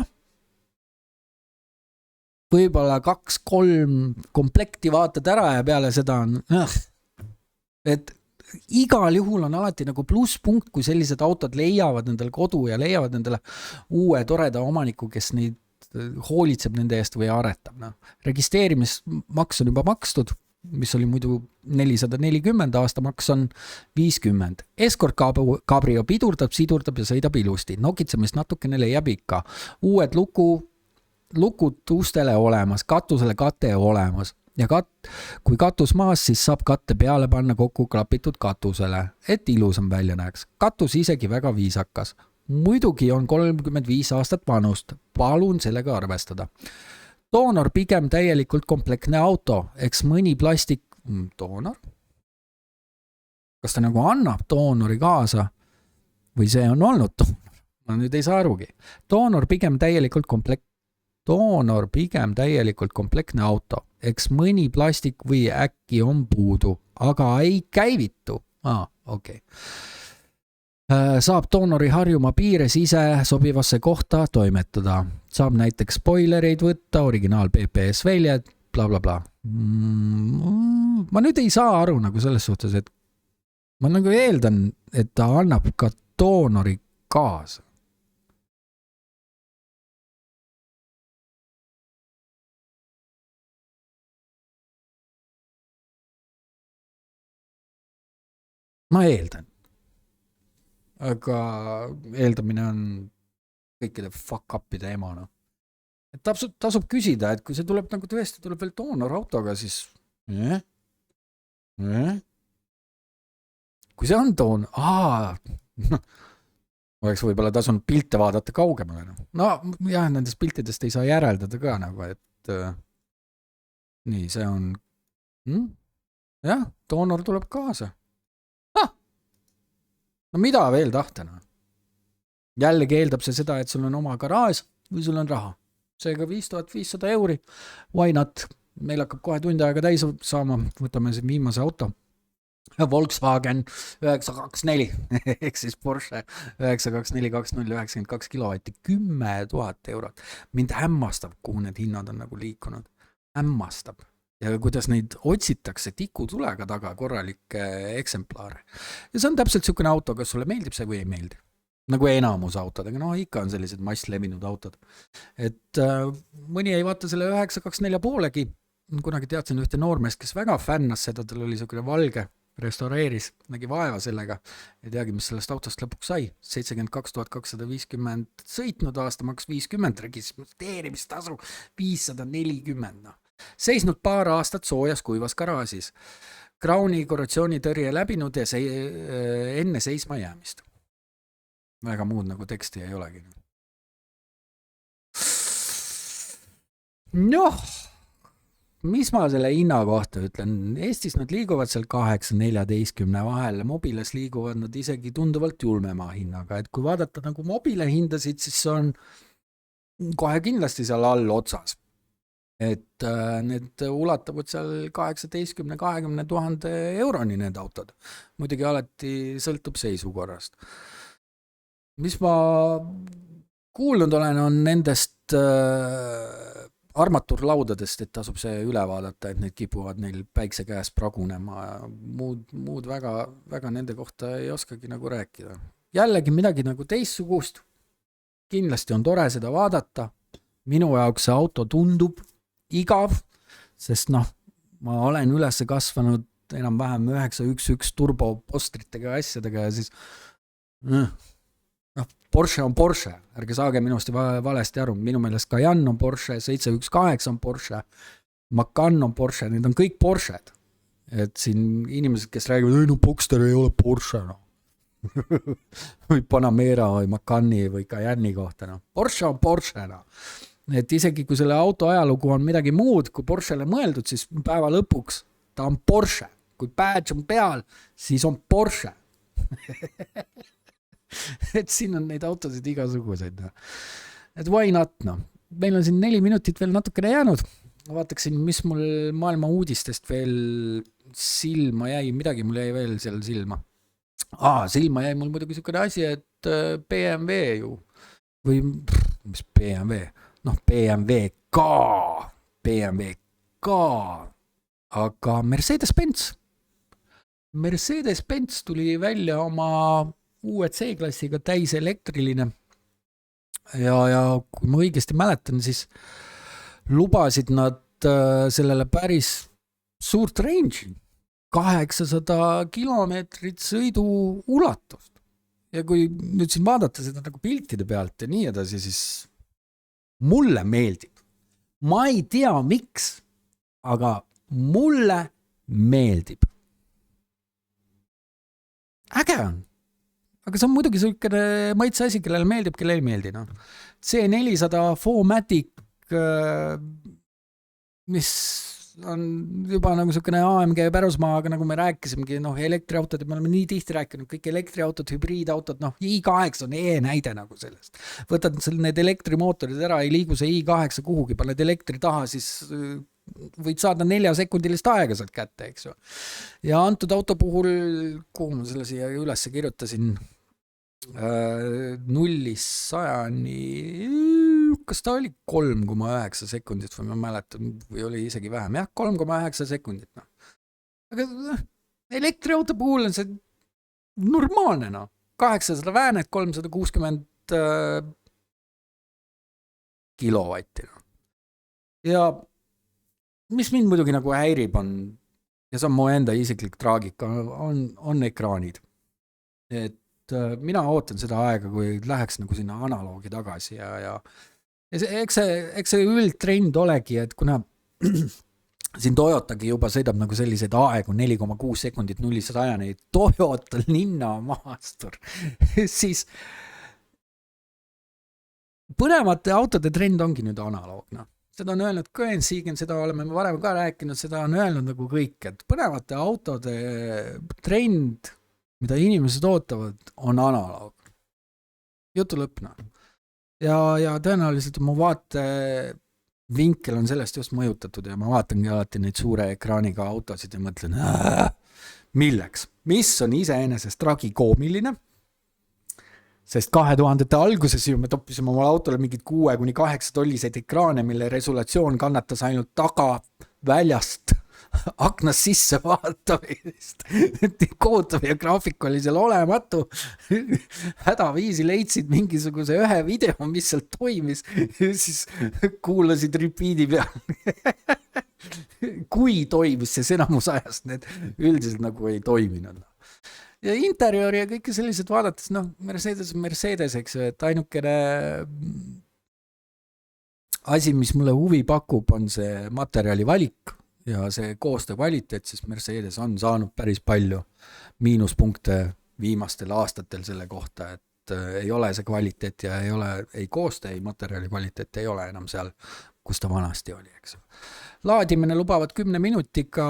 võib-olla 2-3 komplekti vaatad ära ja peale seda on, et igal juhul on alati nagu plusspunkt, kui sellised autod leiavad endale kodu ja leiavad endale uue toreda omaniku, kes neid hoolitseb nende eest või aretab. No. Registreerimismaks on juba makstud, mis oli muidu 440, aastamaks on 50. Escort Cabrio pidurdab, sidurdab ja sõidab ilusti. Nokitsemist natukene leiab ikka. Uued lukud ustele olemas, katusele kate olemas. Ja kui katus maas, siis saab katte peale panna kokku klapitud katusele, et ilusam välja näeks. Katus isegi väga viisakas. Muidugi on 35 aastat vanust. Palun sellega arvestada. Doonor pigem täielikult komplektne auto, eks mõni plastik... Doonor? Kas ta nagu annab doonori kaasa? Või see on olnud doonor? Ma nüüd ei saa arugi. Doonor pigem täielikult komplektne auto. Eks mõni plastik või äkki on puudu, aga ei käivitu. Okei. Saab doonori Harjumaa piires ise sobivasse kohta toimetada. Saab näiteks spoilereid võtta, originaal PPS väljed, bla bla bla. Ma nüüd ei saa aru nagu selles suhtes, et ma nagu eeldan, et ta annab ka doonori kaasa. Ma eeldan. Aga eeldamine on kõikide fuck upide ema, no. Et tasub küsida, et kui see tuleb nagu tõesti, tuleb veel doonor autoga, siis kui see on oleks võib-olla tasunud pilte vaadata kaugemale. No jah, nendest piltidest ei saa järeldada ka nagu, et nii, see on jah, doonor tuleb kaasa. No mida veel tahta? No? Jällegi eeldab see seda, et sul on oma garaaž või sul on raha. Seega 5500 €. Why not? Meil hakkab kohe tundi aega täis saama. Võtame see viimase auto. Volkswagen 924 ehk siis Porsche 924-2092 kilovatti. 10 000 €. Mind hämmastab, kuhu need hinnad on nagu liikunud. Hämmastab. Ja kuidas neid otsitakse tikutulega taga korralikke eksemplaare. Ja see on täpselt selline auto, kas sulle meeldib see või ei meeldi. Nagu enamus autodega, no ikka on sellised masslevinud autod. Et mõni ei vaata selle 924 poolegi. Kunagi teadsin ühte noormeest, kes väga fännas seda, tal oli selline valge, restaureeris, nägi vaeva sellega. Ei teagi, mis sellest autost lõpuks sai. 72 250 sõitnud, aastamaks 50, registreerimistasu 540, noh. Seisnud paar aastat soojas kuivas garaažis. Crowni korrotsioonitõrje läbinud ja enne seisma jäämist. Väga muud nagu teksti ei olegi. Noh, mis ma selle hinna kohta ütlen? Eestis nad liiguvad seal 8-14 vahel. Mobiles liiguvad nad isegi tunduvalt julmema hinnaga. Et kui vaadata nagu mobile hindasid, siis on kohe kindlasti seal all otsas. Et need ulatavad seal 18-20 000 € need autod. Muidugi alati sõltub seisukorrast. Mis ma kuulnud olen, on nendest armatuurlaudadest, et tasub see üle vaadata, et need kipuvad neil päikse käes pragunema ja muud väga, väga nende kohta ei oskagi nagu rääkida. Jällegi midagi nagu teistsugust, kindlasti on tore seda vaadata, minu jaoks see auto tundub igav, sest noh, ma olen üles kasvanud enam-vähem 911 turbo postritega ja asjadega ja siis Porsche on Porsche, ärge saage minust valesti aru, minu meelest Cayenne on Porsche, 718 on Porsche, Macan on Porsche, need on kõik Porsched. Et siin inimesed, kes räägivad, ei no Boxster ei ole Porsche, no. või Panamera või Macani või Cayenne'i kohta, no. Porsche on Porsche, no. Et isegi kui selle auto ajalugu on midagi muud kui Porschele mõeldud, siis päeva lõpuks ta on Porsche. Kui badge on peal, siis on Porsche. et siin on neid autosid igasuguseid. No. Et why not, no. Meil on siin 4 minutit veel natukene jäänud. Vaataksin, mis mul maailma uudistest veel silma jäi. Midagi mul jäi veel seal silma. Silma jäi mul muidugi niisugune asi, et BMW ju. Või mis BMW? Noh, BMW ka. Aga Mercedes-Benz tuli välja oma uue C-klassiga täis elektriline ja kui ma õigesti mäletan, siis lubasid nad sellele päris suurt range'i, 800 kilomeetrit sõidu ulatust. Ja kui nüüd siin vaadata seda nagu piltide pealt ja nii edasi, siis mulle meeldib. Ma ei tea miks, aga mulle meeldib. Äge on. Aga see on muidugi selline maitse asi, kellele meeldib, kellele ei meeldi. No. C400 4MATIC, mis on juba nagu selline AMG pärusmaa, aga nagu me rääkisimegi, elektriautod, me oleme nii tihti rääkinud, kõik elektriautod, hübriidautod, i8 on näide nagu sellest. Võtad need elektrimootorid ära, ei liigu see i8 kuhugi, paned elektri taha, siis võid saada 4-sekundilist aega sealt kätte, eks ju. Ja antud auto puhul, kuhu ma selle siia üles kirjutasin, 0-100-ni, kas ta oli 3,9 sekundit või ma mäletan, või oli isegi vähem, jah, 3,9 sekundit. No. Aga elektriauto puhul on see normaalne, 800 väänet, 360 kilovatti. Ja mis mind muidugi nagu häirib on, ja see on mu enda isiklik traagika, on ekraanid. Et mina ootan seda aega, kui läheks nagu sinna analoogi tagasi ja eks see üldtrend olegi, et kuna siin Toyotagi juba sõidab nagu selliseid aegu 4,6 sekundit 0-100-ni, Toyota linna maastur, siis põnevate autode trend ongi nüüd analoogna. Seda on öelnud Koen-Siegen, seda oleme varem ka rääkinud, seda on öelnud nagu kõik, et põnevate autode trend, mida inimesed ootavad, on analoog. Jutu lõpna. Ja tõenäoliselt mu vaatevinkel on sellest just mõjutatud ja ma vaatangi alati neid suure ekraaniga autosid ja mõtlen, milleks? Mis on iseenesest tragikoomiline? Sest 2000-te alguses ju me toppisime oma autole mingid 6-8 tolliseid ekraane, mille resolatsioon kannatas ainult taga väljast aknas sisse vaatamist. Kohutav ja graafik oli seal olematu. Hädaviisi leidsid mingisuguse ühe video, mis seal toimis, siis kuulasid repeat'i peal. Kui toimis, siis enamus ajast need üldiselt nagu ei toiminud. Ja interiori ja kõike sellised vaadates, Mercedes, eks ju, et ainukene asi, mis mulle huvi pakub, on see materjali valik ja see koostöö kvaliteet, sest Mercedes on saanud päris palju miinuspunkte viimastel aastatel selle kohta, et ei ole see kvaliteet ja ei koostöö, ei materjali kvaliteet ei ole enam seal, kus ta vanasti oli, eks ju. Laadimine lubavad 10 minutiga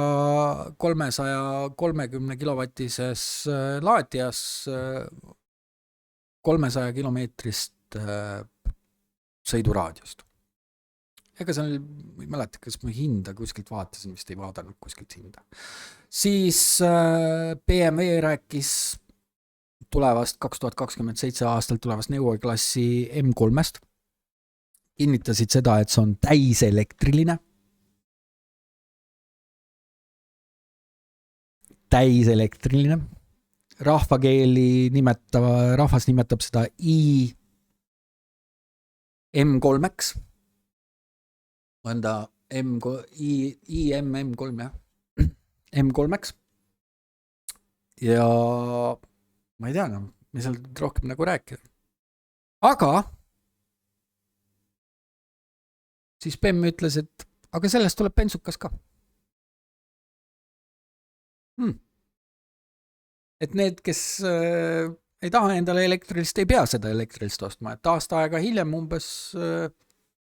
330 kilovatises laadijas 300 kilomeetrist sõiduraadiost. Ega seal, ei mäleta, kas ma hinda kuskilt vaatasin, vist ei vaadanud kuskilt hinda. Siis BMW rääkis tulevast 2027 aastal tulevast Neue klassi M3-st. kinnitasid seda, et see on täiselektriline. Rahvas nimetab seda IM3-ks. On ta IMM3, jah. M3-ks. Ja ma ei tea, mis seal rohkem nagu rääkida. Aga siis Bemm ütles, et aga sellest tuleb bensukas ka. Et need, kes ei taha endale elektrilist, ei pea seda elektrilist ostma. Et aasta aega hiljem umbes,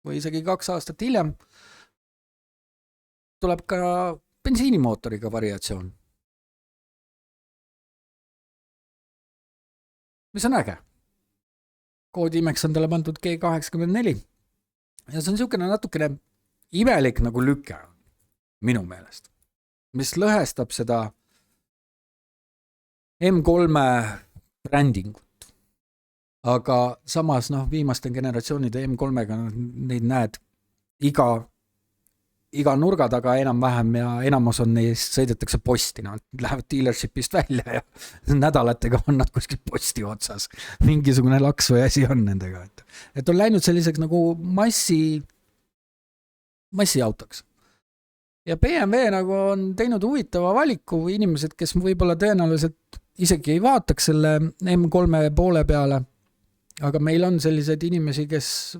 või isegi 2 aastat hiljem, tuleb ka bensiinimootoriga variatsioon. Mis on äge. Koodimeks on talle pandud G84. Ja see on niisugune natukene imelik nagu lüke, minu meelest. Mis lõhestab seda M3 brändingut. Aga samas viimaste generatsioonide M3-ga neid näed iga nurga taga enam-vähem ja enamus on neist sõidetakse posti. Lähevad dealershipist välja ja nädalatega on nad kuskil posti otsas. Mingisugune laks või asi on nendega. Et on läinud selliseks nagu massiautoks. Ja BMW nagu on teinud huvitava valiku inimesed, kes võib-olla tõenäoliselt isegi ei vaataks selle M3 poole peale, aga meil on sellised inimesi, kes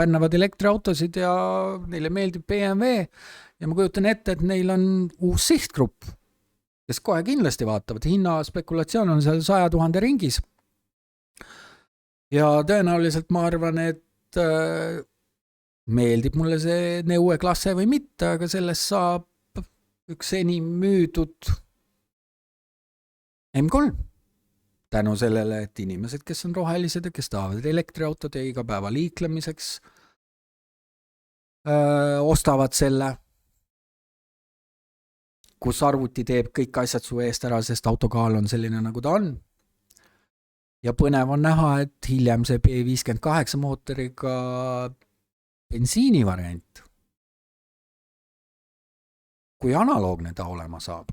pännavad elektriautosid ja neile meeldib BMW ja ma kujutan ette, et neil on uus sihtgrupp, kes kohe kindlasti vaatavad. Hinna spekulatsioon on seal 100 000 ringis. Ja tõenäoliselt ma arvan, et meeldib mulle see Neue klasse või mitte, aga sellest saab üks enim müüdud M3. Tänu sellele, et inimesed, kes on rohelised ja kes tahavad elektriautode igapäeva liiklemiseks, ostavad selle, kus arvuti teeb kõik asjad su eest ära, sest autokaal on selline, nagu ta on. Ja põnev on näha, et hiljem see B58 mootoriga bensiini variant, kui analoogne ta olema saab.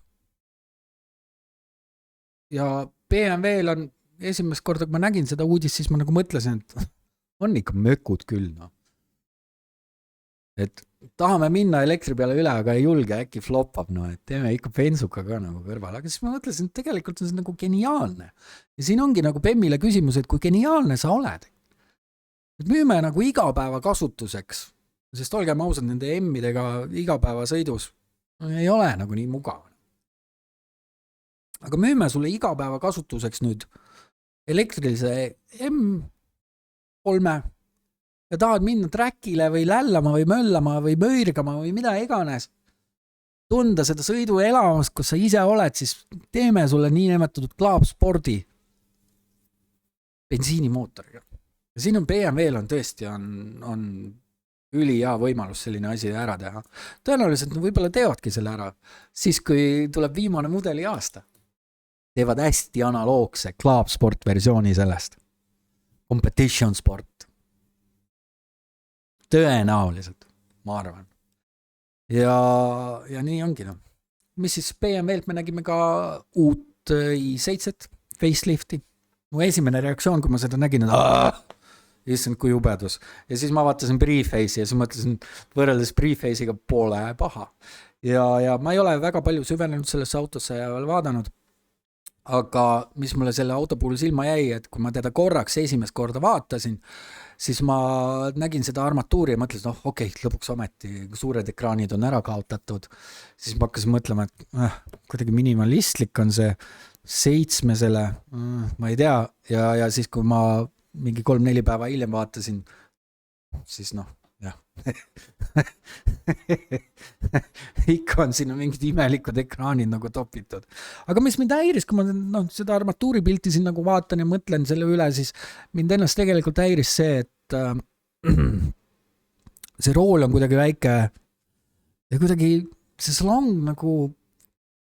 Ja BMW-l on esimest korda, kui ma nägin seda uudist, siis ma nagu mõtlesin, et on ikka mökud küll. Et tahame minna elektri peale üle, aga ei julge, äkki flopab, et teeme ikka bensuka ka nagu kõrval. Aga siis ma mõtlesin, et tegelikult on see nagu geniaalne. Ja siin ongi nagu Bemmile küsimus, et kui geniaalne sa oled. Et müüme nagu igapäeva kasutuseks, sest olgem ausad, nende M-idega igapäeva sõidus ei ole nagu nii mugav. Aga müüme sulle igapäeva kasutuseks nüüd elektrilise M3 ja tahad minna trackile või lällama või möllama või möirgama või mida iganes. Tunda seda sõidu elamast, kus sa ise oled, siis teeme sulle nii nimetatud Club Sporti bensiinimootoriga. Ja siin on BMW-l on tõesti on üli hea võimalus selline asi ära teha. Tõenäoliselt võib-olla teevadki selle ära, siis kui tuleb viimane mudeli aasta. Teevad hästi analoogse Club Sport versiooni sellest. Competition Sport. Tõenäoliselt, ma arvan. Ja nii ongi. Mis siis BMW-lt me nägime ka uut i7 facelifti. Mu esimene reaktsioon, kui ma seda nägin, issand kui jubedus. Ja siis ma vaatasin Preface'i ja siis mõtlesin, võrreldes Preface'iga pole paha. Ja ma ei ole väga palju süvenenud sellesse autosse ja veel vaadanud. Aga mis mulle selle auto puhul silma jäi, et kui ma teda korraks esimest korda vaatasin, siis ma nägin seda armatuuri ja mõtlesin, okei, lõpuks ometi suured ekraanid on ära kaotatud. Siis ma hakkasin mõtlema, et kuidagi minimalistlik on see 7-sele, ma ei tea, ja siis kui ma mingi 3-4 päeva hiljem vaatasin, siis jah. Ikka on sinna mingid imelikud ekraanid nagu topitud. Aga mis mind häiris, kui ma seda armatuuri pilti siin nagu vaatan ja mõtlen selle üle, siis mind ennast tegelikult häiris see, et see rool on kuidagi väike ja kuidagi see salong nagu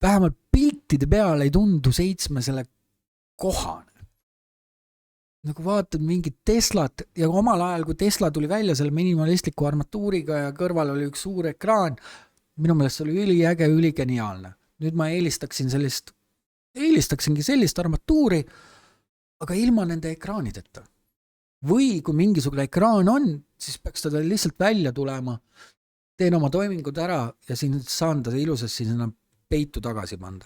vähemalt piltide peal ei tundu 7 selle kohane. nagu vaatad mingit Teslat ja omal ajal, kui Tesla tuli välja selle minimalistliku armatuuriga ja kõrval oli üks suur ekraan, minu meelest see oli üliäge, üligeniaalne. Nüüd ma eelistaksingi sellist armatuuri, aga ilma nende ekraanideta. Või kui mingisugune ekraan on, siis peaks teda lihtsalt välja tulema, teen oma toimingud ära ja siin saan ta ilusasti sinna peitu tagasi panda.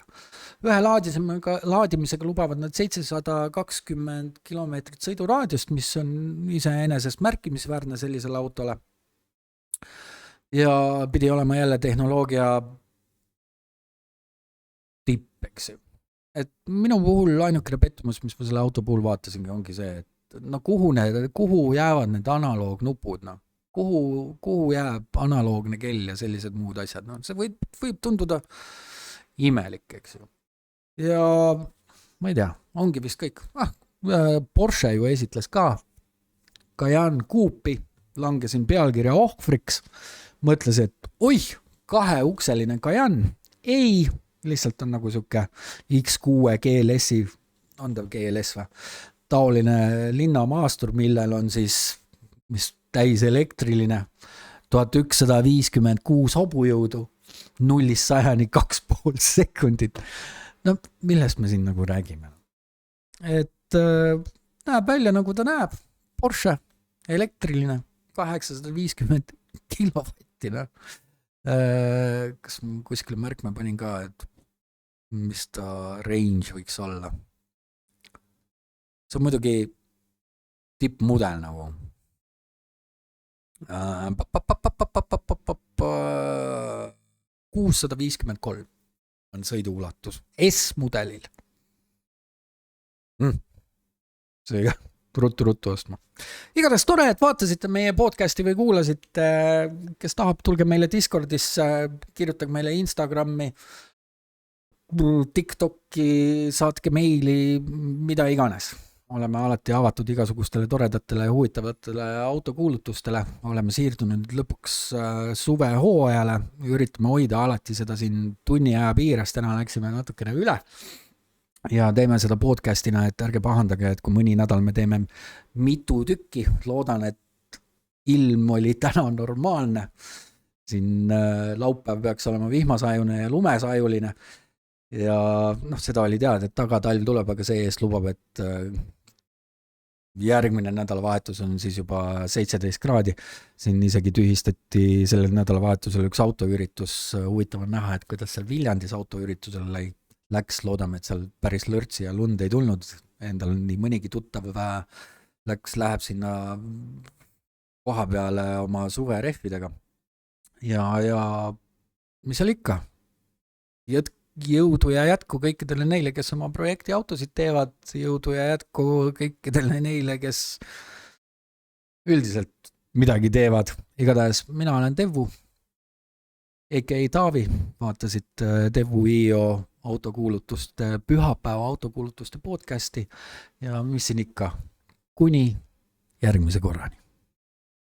Ühe laadimisega lubavad nad 720 kilomeetrit sõiduraadiost, mis on iseenesest märkimisväärne sellisele autole. Ja pidi olema jälle tehnoloogia tipp, eks ju. Et minu puhul ainukene pettumus, mis ma selle auto puhul vaatasingi, ongi see, et no kuhu jäävad need analoognupud, no? Kuhu jääb analoogne kell ja sellised muud asjad. No, see võib tunduda imelik, eks ju. Ja ma ei tea, ongi vist kõik. Porsche ju esitles ka Cayenne Coupe'i, langesin pealkirja ohvriks, mõtles, et oih, 2-ukseline Cayenne. Ei, lihtsalt on nagu siuke X6 GLS-i, on ta GLS või? Taoline linnamaastur, millel on siis, mis täis elektriline, 1156 hobujõudu, 0-100 2,5 sekundit. No millest me siin nagu räägime? Et näeb välja nagu ta näeb. Porsche, elektriline, 850 kilovattina. Kas kuskile märkme panin ka, et mis ta range võiks olla? See on muidugi tippmudel nagu. 653 on sõiduulatus S-mudelil. Seega ruttu ostma. Igatahes tore, et vaatasite meie podcasti või kuulasite, kes tahab, tulge meile Discordisse, kirjutage meile Instagrami, TikToki, saatke meili, mida iganes. Oleme alati avatud igasugustele toredatele ja huvitavatele autokuulutustele. Oleme siirdunud lõpuks suvehooajale. Üritame hoida alati seda siin tunni aja piires. Täna läksime natukene üle. Ja teeme seda podcastina, et ärge pahandage, et kui mõni nädal me teeme mitu tükki. Loodan, et ilm oli täna normaalne. Siin laupäev peaks olema vihmasajune ja lumesajuline. Ja seda oli teada, et tagatalv tuleb, aga see eest lubab, et järgmine nädalavahetus on siis juba 17 kraadi. Siin isegi tühistati sellel nädalavahetusel üks autoüritus. Huvitav on näha, et kuidas seal Viljandis autoüritusel läks. Loodame, et seal päris lörtsi ja lund ei tulnud. Endal nii mõnigi tuttav läheb sinna koha peale oma suverehvidega. Ja mis seal ikka? Jõudu ja jätku kõikidele neile, kes oma projekti autosid teevad, jõudu ja jätku kõikidele neile, kes üldiselt midagi teevad. Igatahes mina olen Devu, a.k.a. Taavi, vaatasid Devu.io autokuulutuste, pühapäeva autokuulutuste podcasti ja mis siin ikka, kuni järgmise korrani.